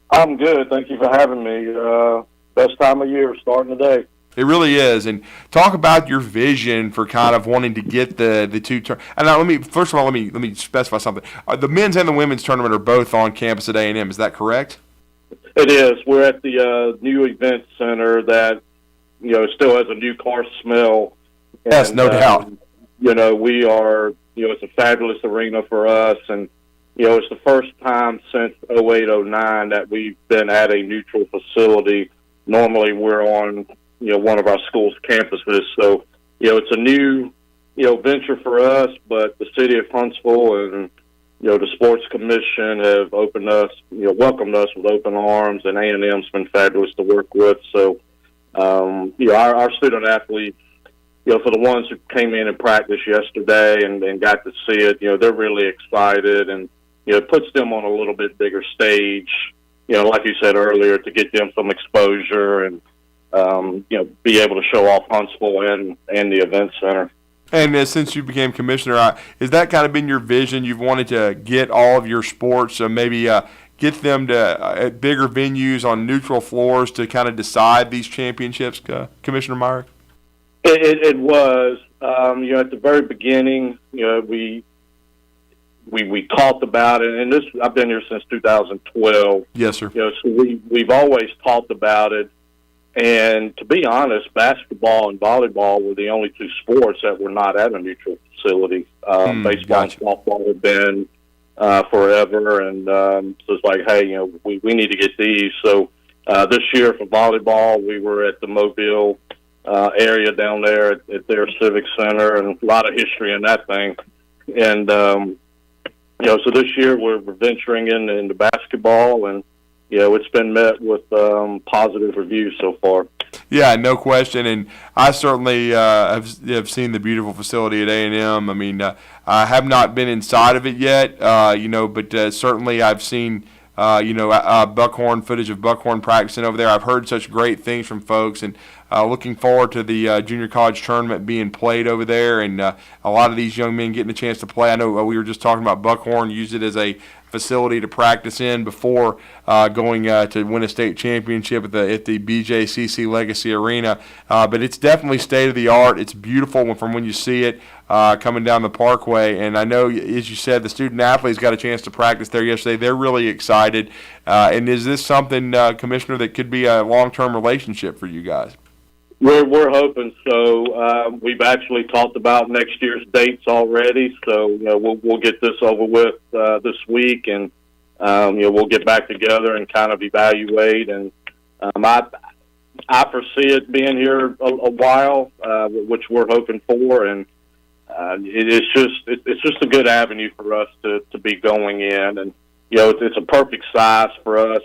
I'm good. Thank you for having me. Best time of year, starting today. It really is. And talk about your vision for kind of wanting to get the two and now let me specify something. The men's and the women's tournament are both on campus at A&M. Is that correct? It is. We're at the new event center that still has a new car smell. Yes, no doubt. We are. It's a fabulous arena for us, and it's the first time since 2008-09 that we've been at a neutral facility. Normally, we're on one of our school's campuses, so it's a new venture for us. But the city of Huntsville and the sports commission have welcomed us with open arms, and A&M's been fabulous to work with. So our student athletes, for the ones who came in and practiced yesterday and got to see it, they're really excited, and it puts them on a little bit bigger stage. Like you said earlier, to get them some exposure and, be able to show off Huntsville and the event center. And since you became commissioner, has that kind of been your vision? You've wanted to get all of your sports, maybe get them to at bigger venues on neutral floors to kind of decide these championships, Commissioner Myrick? It was. At the very beginning, we talked about it, and I've been here since 2012. Yes, sir. So we've always talked about it, and to be honest, basketball and volleyball were the only two sports that were not at a neutral facility. Baseball and softball have been forever, and so it's like, hey, we need to get these. So this year for volleyball, we were at the Mobile area down there at their Civic Center, and a lot of history in that thing, and so this year we're venturing into basketball, and it's been met with positive reviews so far. Yeah, no question, and I certainly have seen the beautiful facility at A&M. I mean, I have not been inside of it yet, but certainly I've seen Buckhorn footage of Buckhorn practicing over there. I've heard such great things from folks, and looking forward to the junior college tournament being played over there, and a lot of these young men getting a chance to play. I know we were just talking about Buckhorn used it as a facility to practice in before going to win a state championship at the BJCC Legacy Arena. But it's definitely state of the art. It's beautiful from when you see it coming down the Parkway. And I know, as you said, the student athletes got a chance to practice there yesterday. They're really excited. And is this something, Commissioner, that could be a long-term relationship for you guys? We're hoping so. We've actually talked about next year's dates already, so we'll get this over with this week, and we'll get back together and kind of evaluate. And I foresee it being here a while, which we're hoping for, and it's just a good avenue for us to be going in, and it's a perfect size for us.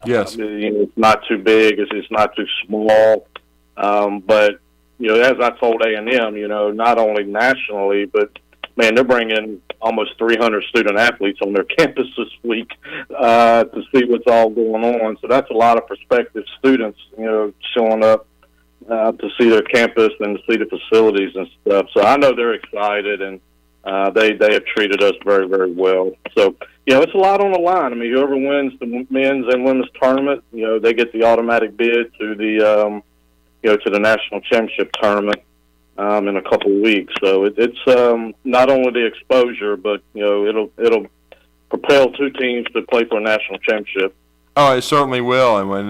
Yes, it's not too big, it's not too small. But as I told A&M, not only nationally, but man, they're bringing almost 300 student athletes on their campus this week to see what's all going on. So that's a lot of prospective students, showing up to see their campus and to see the facilities and stuff. So I know they're excited, and they have treated us very, very well. So it's a lot on the line. I mean, whoever wins the men's and women's tournament, they get the automatic bid to the to the national championship tournament in a couple of weeks. So it's not only the exposure, but it'll propel two teams to play for a national championship. Oh, it certainly will. And when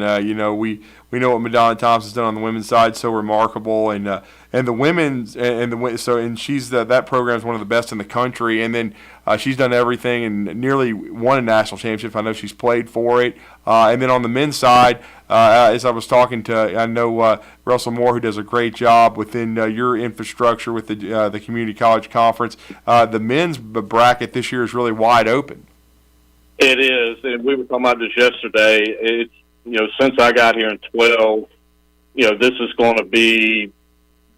we know what Madonna Thompson's done on the women's side, so remarkable, and the women's and she's that program is one of the best in the country. And then she's done everything and nearly won a national championship. I know she's played for it. And then on the men's side, as I was talking to, I know Russell Moore, who does a great job within your infrastructure with the community college conference. The men's bracket this year is really wide open. It is, and we were talking about this yesterday. It's, since I got here in 12, this is going to be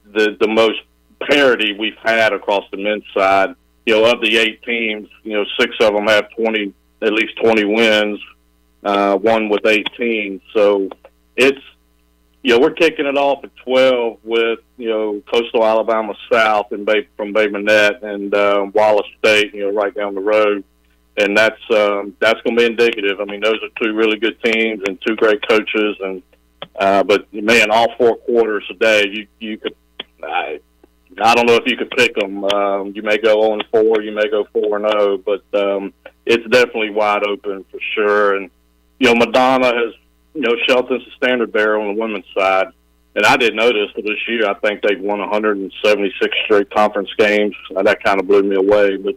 the most parity we've had across the men's side. Of the 8 teams, 6 of them have at least 20 wins, one with 18. So it's, we're kicking it off at 12 with, Coastal Alabama South and from Bay Minette and Wallace State, right down the road. And that's going to be indicative. I mean, those are 2 really good teams and 2 great coaches. And but man, all 4 quarters a day, you could. I don't know if you could pick them. You may go 0-4, you may go 4-0, but it's definitely wide open for sure. And Madonna has Shelton's the standard bearer on the women's side. And I didn't know this, but this year I think they've won 176 straight conference games. That kind of blew me away, but.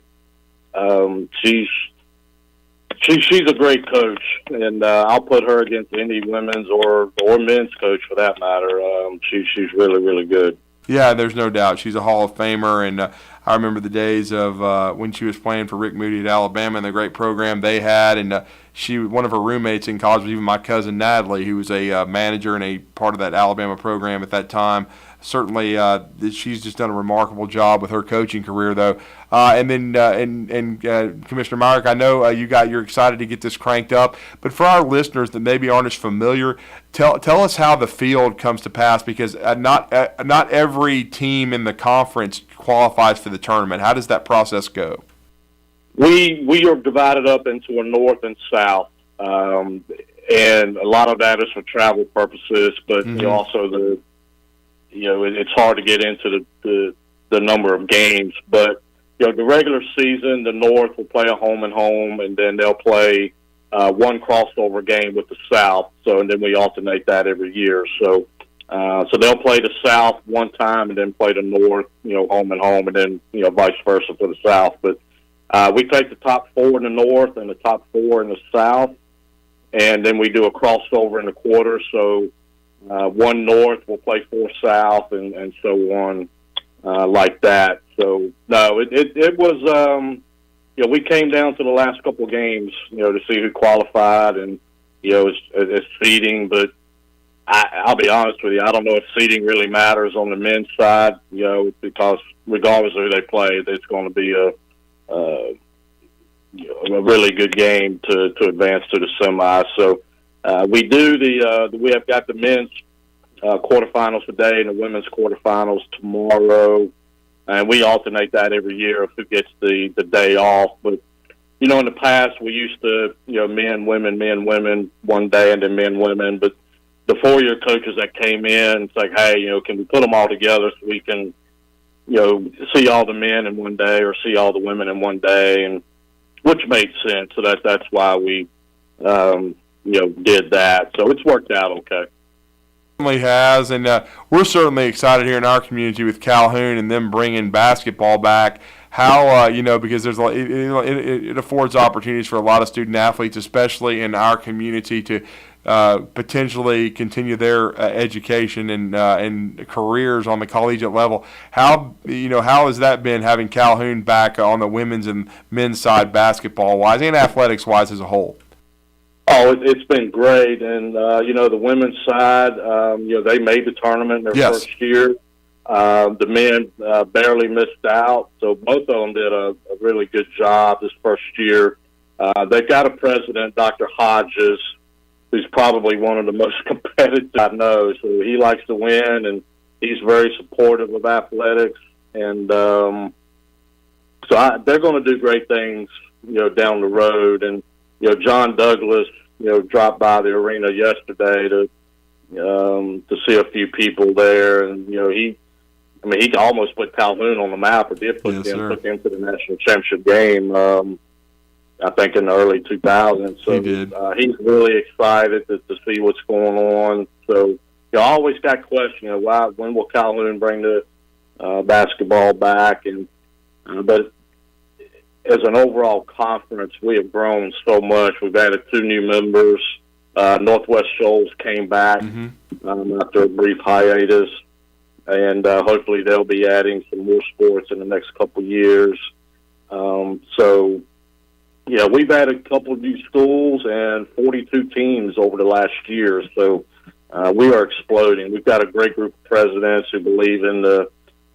She's a great coach, and I'll put her against any women's or men's coach for that matter. She's really, really good. Yeah, there's no doubt. She's a Hall of Famer, and I remember the days of when she was playing for Rick Moody at Alabama and the great program they had. And one of her roommates in college was even my cousin Natalie, who was a manager and a part of that Alabama program at that time. Certainly, she's just done a remarkable job with her coaching career, though. And then, Commissioner Myrick, I know you're excited to get this cranked up, but for our listeners that maybe aren't as familiar, tell us how the field comes to pass, because not every team in the conference qualifies for the tournament. How does that process go? We are divided up into a north and south, and a lot of that is for travel purposes, but also it's hard to get into the number of games. But the regular season, the North will play a home and home, and then they'll play one crossover game with the South. And then we alternate that every year. So they'll play the South one time and then play the North, home and home, and then vice versa for the South. But we take the top 4 in the North and the top 4 in the South, and then we do a crossover in the quarter. So one North will play 4 South, and so on, like that. So no, it was we came down to the last couple of games, to see who qualified, and it's seeding. But I'll be honest with you, I don't know if seeding really matters on the men's side, because regardless of who they play, it's going to be a really good game to advance to the semis. So. We have got the men's quarterfinals today and the women's quarterfinals tomorrow, and we alternate that every year of who gets the day off. But in the past we used to men, women one day, and then men, women. But the 4-year coaches that came in, it's like, hey, can we put them all together so we can see all the men in one day or see all the women in one day, and which made sense. So that's why we. Did that. So it's worked out okay. Certainly has, and we're certainly excited here in our community with Calhoun and them bringing basketball back. How because there's it affords opportunities for a lot of student athletes, especially in our community, to potentially continue their education and careers on the collegiate level. How has that been, having Calhoun back on the women's and men's side basketball wise and athletics wise as a whole? Oh, it's been great, and the women's side, they made the tournament in their first year. The men barely missed out, so both of them did a really good job this first year. They've got a president, Dr. Hodges, who's probably one of the most competitive I know. So he likes to win, and he's very supportive of athletics, and they're going to do great things, down the road. And John Douglas, dropped by the arena yesterday to see a few people there, and he almost put Calhoun on the map, or did put them to the national championship game. I think in the early 2000s. So he's really excited to see what's going on. So you always got questions, when will Calhoun bring the basketball back? And but as an overall conference, we have grown so much. We've added 2 new members. Northwest Shoals came back after a brief hiatus, and hopefully they'll be adding some more sports in the next couple of years. So, yeah, we've added a couple of new schools and 42 teams over the last year. So we are exploding. We've got a great group of presidents who believe in the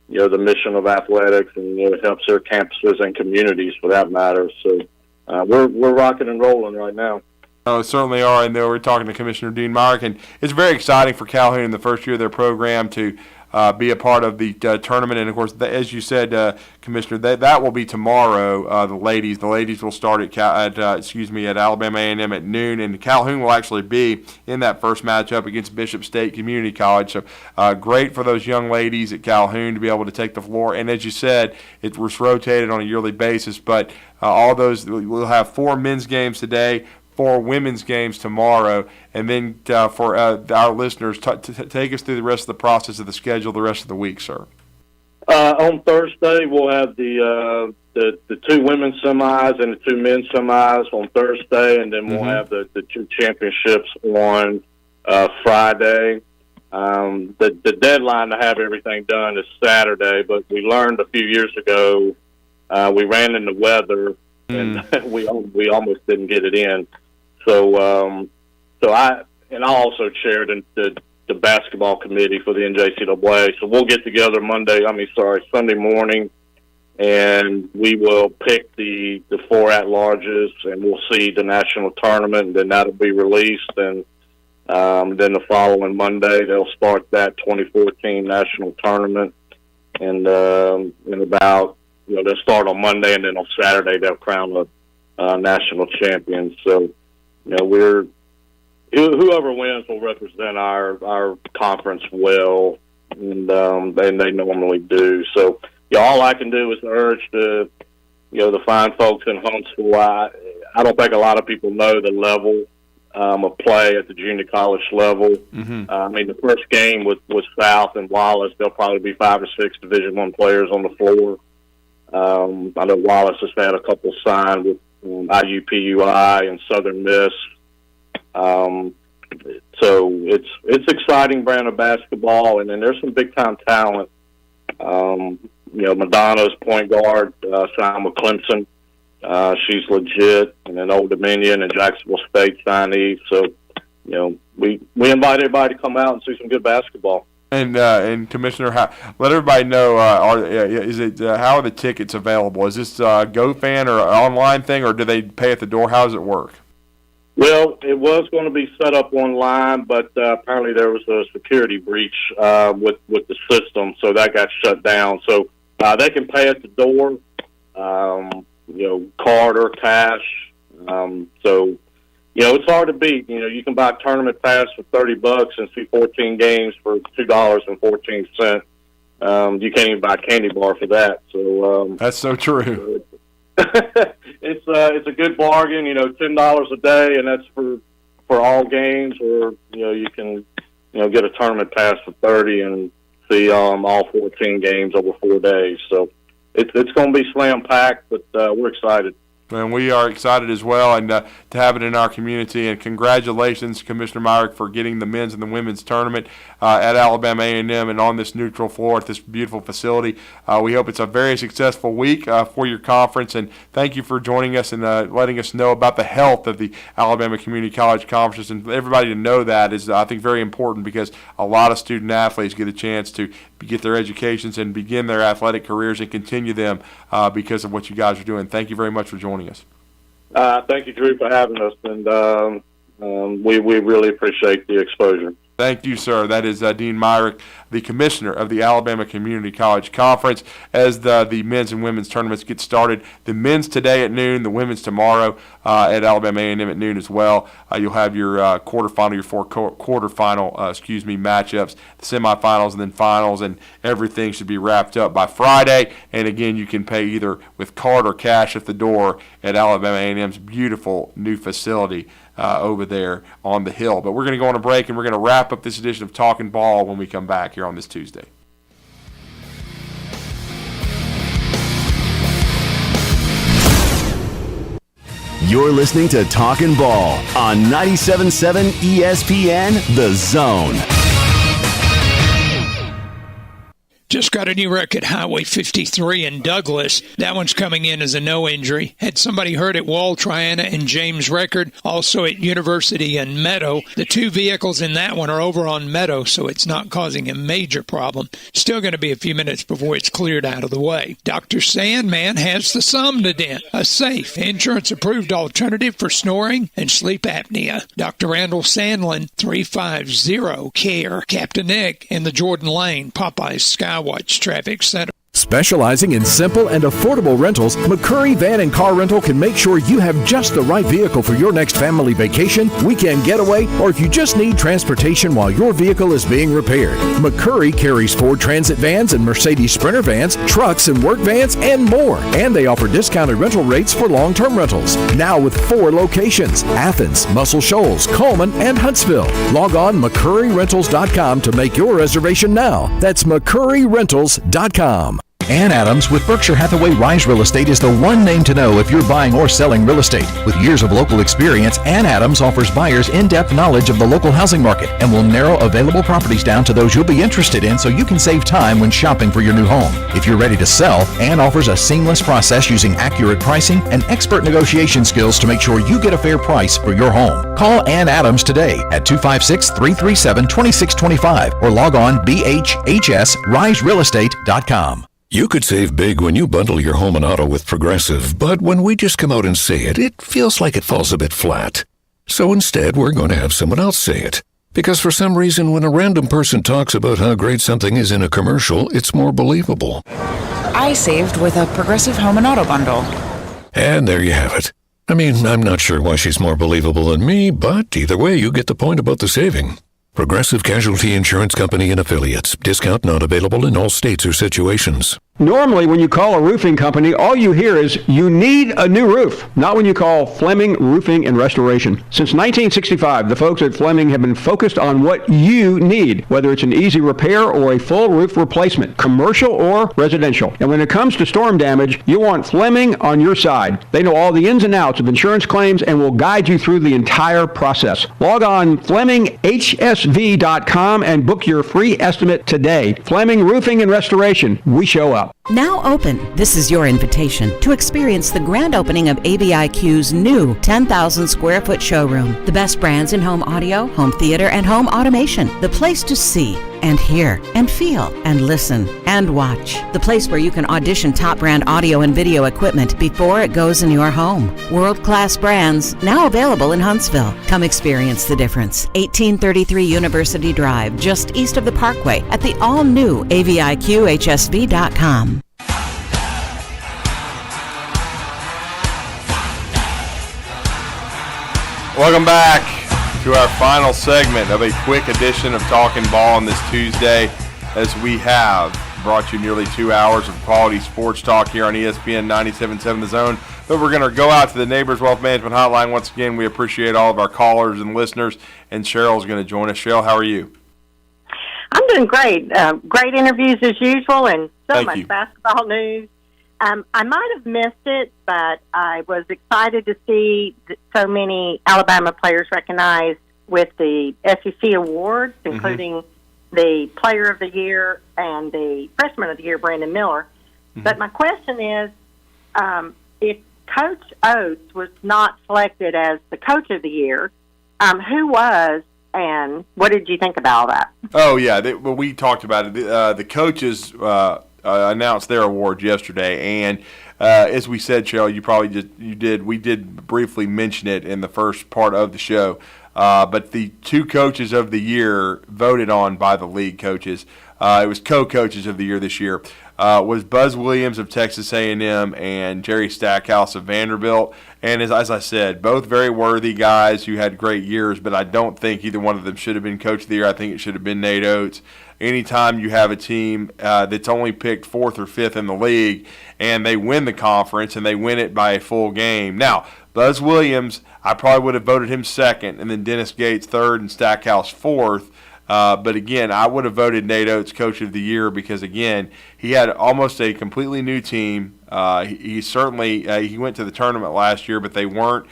mission of athletics, and it helps their campuses and communities for that matter. So we're rocking and rolling right now. Oh, certainly are, and we're talking to Commissioner Dean Myrick, and it's very exciting for Calhoun in the first year of their program to be a part of the tournament. And of course, as you said, Commissioner, that will be tomorrow. The ladies will start at Alabama A&M at noon, and Calhoun will actually be in that first matchup against Bishop State Community College. So great for those young ladies at Calhoun to be able to take the floor. And as you said, it was rotated on a yearly basis, but all those, we'll have 4 men's games today, 4 women's games tomorrow, and then for our listeners, take us through the rest of the process of the schedule the rest of the week, sir. On Thursday, we'll have the 2 women's semis and the 2 men's semis on Thursday, and then we'll have the 2 championships on Friday. The deadline to have everything done is Saturday, but we learned a few years ago we ran into weather, and we almost didn't get it in. So I also chaired the basketball committee for the NJCAA. So we'll get together Sunday morning, and we will pick the 4 at-larges, and we'll see the national tournament, and then that'll be released. And then the following Monday, they'll start that 2014 national tournament, and they'll start on Monday, and then on Saturday they'll crown the national champions. So, whoever wins will represent our conference well, and they normally do. So, all I can do is urge the fine folks in Huntsville. I don't think a lot of people know the level of play at the junior college level. The first game was South and Wallace. There'll probably be 5 or 6 Division I players on the floor. I know Wallace has had a couple signed with IUPUI and Southern Miss. So it's exciting brand of basketball, and then there's some big time talent. Madonna's point guard signed with Clemson. She's legit, and then Old Dominion and Jacksonville State signees. So we invite everybody to come out and see some good basketball. And Commissioner, let everybody know, how are the tickets available? Is this GoFan or an online thing, or do they pay at the door? How does it work? Well, it was going to be set up online, but apparently there was a security breach with the system, so that got shut down. So they can pay at the door, card or cash. So it's hard to beat. You can buy a tournament pass for $30 and see 14 games for $2.14. You can't even buy a candy bar for that. So that's so true. It's a good bargain. $10 a day, and that's for all games. Or you can get a tournament pass for $30 and see all 14 games over 4 days. So it's going to be slam packed, but we're excited. And we are excited as well, and to have it in our community. And congratulations, Commissioner Myrick, for getting the men's and the women's tournament at Alabama A&M and on this neutral floor at this beautiful facility. We hope it's a very successful week for your conference, and thank you for joining us and letting us know about the health of the Alabama Community College Conference. And everybody to know that is, I think, very important, because a lot of student athletes get a chance to get their educations and begin their athletic careers and continue them because of what you guys are doing. Thank you very much for joining us. Thank you, Drew, for having us, and we really appreciate the exposure. Thank you, sir. That is Dean Myrick, the commissioner of the Alabama Community College Conference. As the men's and women's tournaments get started, the men's today at noon, the women's tomorrow at Alabama A&M at noon as well. You'll have your quarterfinal, your four quarterfinal, matchups, the semifinals, and then finals, and everything should be wrapped up by Friday. And again, you can pay either with card or cash at the door at Alabama A&M's beautiful new facility over there on the hill. But we're going to go on a break, and we're going to wrap up this edition of Talkin' Ball when we come back here on this Tuesday. You're listening to Talkin' Ball on 97.7 ESPN The Zone. Just got a new wreck at Highway 53 in Douglas. That one's coming in as a no injury. Had somebody hurt at Wall Triana and James Record, also at University and Meadow. The two vehicles in that one are over on Meadow, so it's not causing a major problem. Still going to be a few minutes before it's cleared out of the way. Dr. Sandman has the Somnodent, a safe, insurance-approved alternative for snoring and sleep apnea. Dr. Randall Sandlin, 350-CARE. Captain Nick in the Jordan Lane, Popeyes Skywatch Traffic Center. Specializing in simple and affordable rentals, McCurry Van and Car Rental can make sure you have just the right vehicle for your next family vacation, weekend getaway, or if you just need transportation while your vehicle is being repaired. McCurry carries Ford Transit vans and Mercedes Sprinter vans, trucks and work vans, and more. And they offer discounted rental rates for long-term rentals. Now with 4 locations: Athens, Muscle Shoals, Coleman, and Huntsville. Log on McCurryRentals.com to make your reservation now. That's McCurryRentals.com. Ann Adams with Berkshire Hathaway Rise Real Estate is the one name to know if you're buying or selling real estate. With years of local experience, Ann Adams offers buyers in-depth knowledge of the local housing market and will narrow available properties down to those you'll be interested in so you can save time when shopping for your new home. If you're ready to sell, Ann offers a seamless process using accurate pricing and expert negotiation skills to make sure you get a fair price for your home. Call Ann Adams today at 256-337-2625 or log on bhsriserealestate.com. You could save big when you bundle your home and auto with Progressive, but when we just come out and say it, it feels like it falls a bit flat. So instead, we're going to have someone else say it. Because for some reason, when a random person talks about how great something is in a commercial, it's more believable. I saved with a Progressive home and auto bundle. And there you have it. I mean, I'm not sure why she's more believable than me, but either way, you get the point about the saving. Progressive Casualty Insurance Company and Affiliates. Discount not available in all states or situations. Normally, when you call a roofing company, all you hear is, you need a new roof. Not when you call Fleming Roofing and Restoration. Since 1965, the folks at Fleming have been focused on what you need, whether it's an easy repair or a full roof replacement, commercial or residential. And when it comes to storm damage, you want Fleming on your side. They know all the ins and outs of insurance claims and will guide you through the entire process. Log on FlemingHSV.com and book your free estimate today. Fleming Roofing and Restoration. We show up. Now open, this is your invitation to experience the grand opening of ABIQ's new 10,000 square foot showroom. The best brands in home audio, home theater, and home automation. The place to see and hear and feel and listen and watch. The place where you can audition top brand audio and video equipment before it goes in your home. World-class brands now available in Huntsville. Come experience the difference. 1833 University Drive, just east of the Parkway at the all-new AVIQHSV.com. Welcome back to our final segment of a quick edition of Talkin' Ball on this Tuesday, as we have brought you nearly 2 hours of quality sports talk here on ESPN 97.7 The Zone. But we're going to go out to the Neighbors Wealth Management Hotline. Once again, we appreciate all of our callers and listeners, and Cheryl's going to join us. Cheryl, how are you? I'm doing great. Great interviews as usual, and so much basketball news. I might have missed it, but I was excited to see so many Alabama players recognized with the SEC awards, including the Player of the Year and the Freshman of the Year, Brandon Miller. But my question is, if Coach Oates was not selected as the Coach of the Year, who was, and what did you think about all that? Oh, yeah. We talked about it. The coaches announced their awards yesterday, and as we said, Cheryl, we did briefly mention it in the first part of the show. But the two coaches of the year voted on by the league coaches, it was co-coaches of the year this year, was Buzz Williams of Texas A&M and Jerry Stackhouse of Vanderbilt. And as I said, both very worthy guys who had great years, but I don't think either one of them should have been coach of the year. I think it should have been Nate Oates. Anytime you have a team that's only picked 4th or 5th in the league and they win the conference and they win it by a full game. Now, Buzz Williams, I probably would have voted him 2nd, and then Dennis Gates 3rd and Stackhouse 4th. But again, I would have voted Nate Oates Coach of the Year because, again, he had almost a completely new team. He went to the tournament last year, but they weren't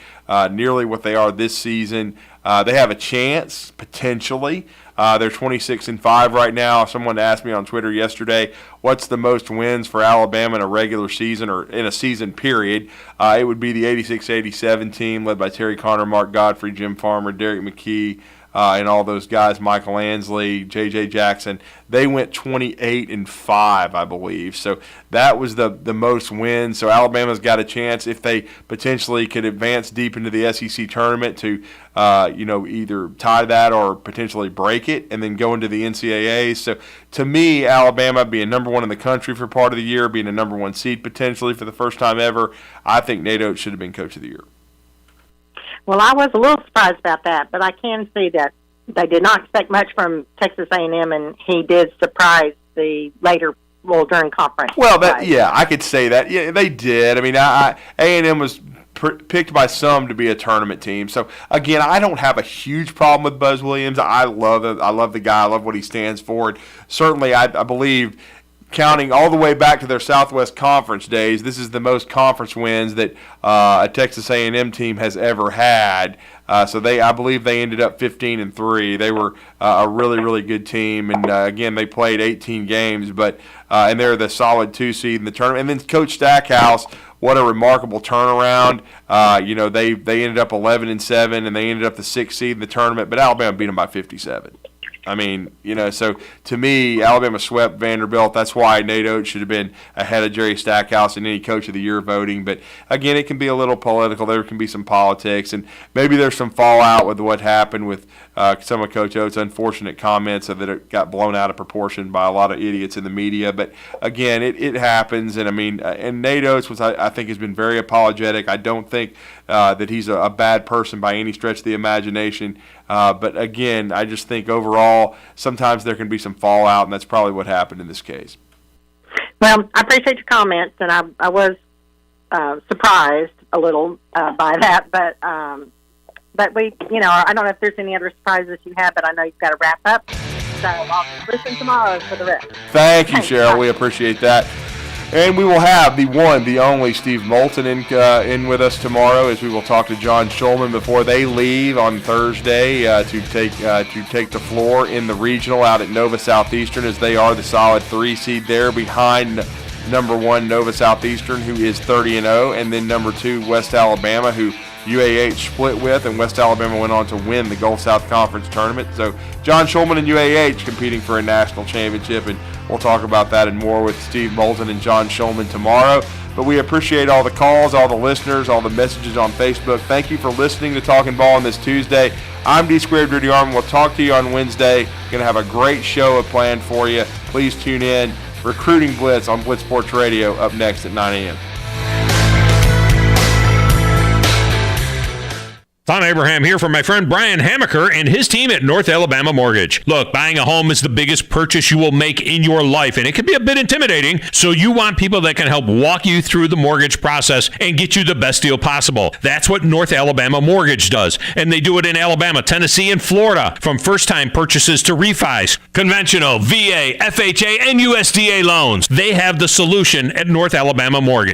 nearly what they are this season. They have a chance, potentially. They're 26-5 right now. Someone asked me on Twitter yesterday, what's the most wins for Alabama in a regular season or in a season period? It would be the 86-87 team led by Terry Conner, Mark Godfrey, Jim Farmer, Derek McKee, and all those guys, Michael Ansley, J.J. Jackson. They went 28-5, I believe. So that was the most wins. So Alabama's got a chance if they potentially could advance deep into the SEC tournament to, either tie that or potentially break it and then go into the NCAAs. So to me, Alabama being number 1 in the country for part of the year, being a number 1 seed potentially for the first time ever, I think Nate Oates should have been Coach of the Year. Well, I was a little surprised about that, but I can see that they did not expect much from Texas A&M, and he did surprise the during conference. Well, I could say that. Yeah, they did. I mean, A&M was picked by some to be a tournament team. So again, I don't have a huge problem with Buzz Williams. I love the guy. I love what he stands for. And certainly, I believe, counting all the way back to their Southwest Conference days, this is the most conference wins that a Texas A&M team has ever had. So I believe they ended up 15-3. They were a really, really good team, and again, they played 18 games, and they're the solid 2 seed in the tournament. And then Coach Stackhouse, what a remarkable turnaround. They ended up 11-7, and they ended up the 6th seed in the tournament, but Alabama beat them by 57. I mean, so to me, Alabama swept Vanderbilt. That's why Nate Oates should have been ahead of Jerry Stackhouse in any Coach of the Year voting. But, again, it can be a little political. There can be some politics. And maybe there's some fallout with what happened with some of Coach Oates' unfortunate comments that it got blown out of proportion by a lot of idiots in the media. But, again, it happens. And, and Nate Oates, I think, has been very apologetic. I don't think that he's a bad person by any stretch of the imagination. But again, I just think overall, sometimes there can be some fallout, and that's probably what happened in this case. Well, I appreciate your comments, and I was surprised a little by that. But we, I don't know if there's any other surprises you have, but I know you've got to wrap up. So I'll listen tomorrow for the rest. Thank you, Cheryl. We appreciate that. And we will have the one, the only Steve Moulton in with us tomorrow, as we will talk to John Schulman before they leave on Thursday to take the floor in the regional out at Nova Southeastern, as they are the solid 3 seed there behind number 1 Nova Southeastern, who is 30-0, and then number 2 West Alabama, who UAH split with, and West Alabama went on to win the Gulf South Conference tournament. So John Schulman and UAH competing for a national championship, and we'll talk about that and more with Steve Moulton and John Schulman tomorrow. But we appreciate all the calls, all the listeners, all the messages on Facebook. Thank you for listening to Talkin' Ball on this Tuesday. I'm D-Squared DeArmond. We'll talk to you on Wednesday. Going to have a great show planned for you. Please tune in. Recruiting Blitz on Blitz Sports Radio up next at 9 a.m. Tom Abraham here from my friend Brian Hamaker and his team at North Alabama Mortgage. Look, buying a home is the biggest purchase you will make in your life, and it can be a bit intimidating, so you want people that can help walk you through the mortgage process and get you the best deal possible. That's what North Alabama Mortgage does, and they do it in Alabama, Tennessee, and Florida, from first-time purchases to refis, conventional, VA, FHA, and USDA loans. They have the solution at North Alabama Mortgage.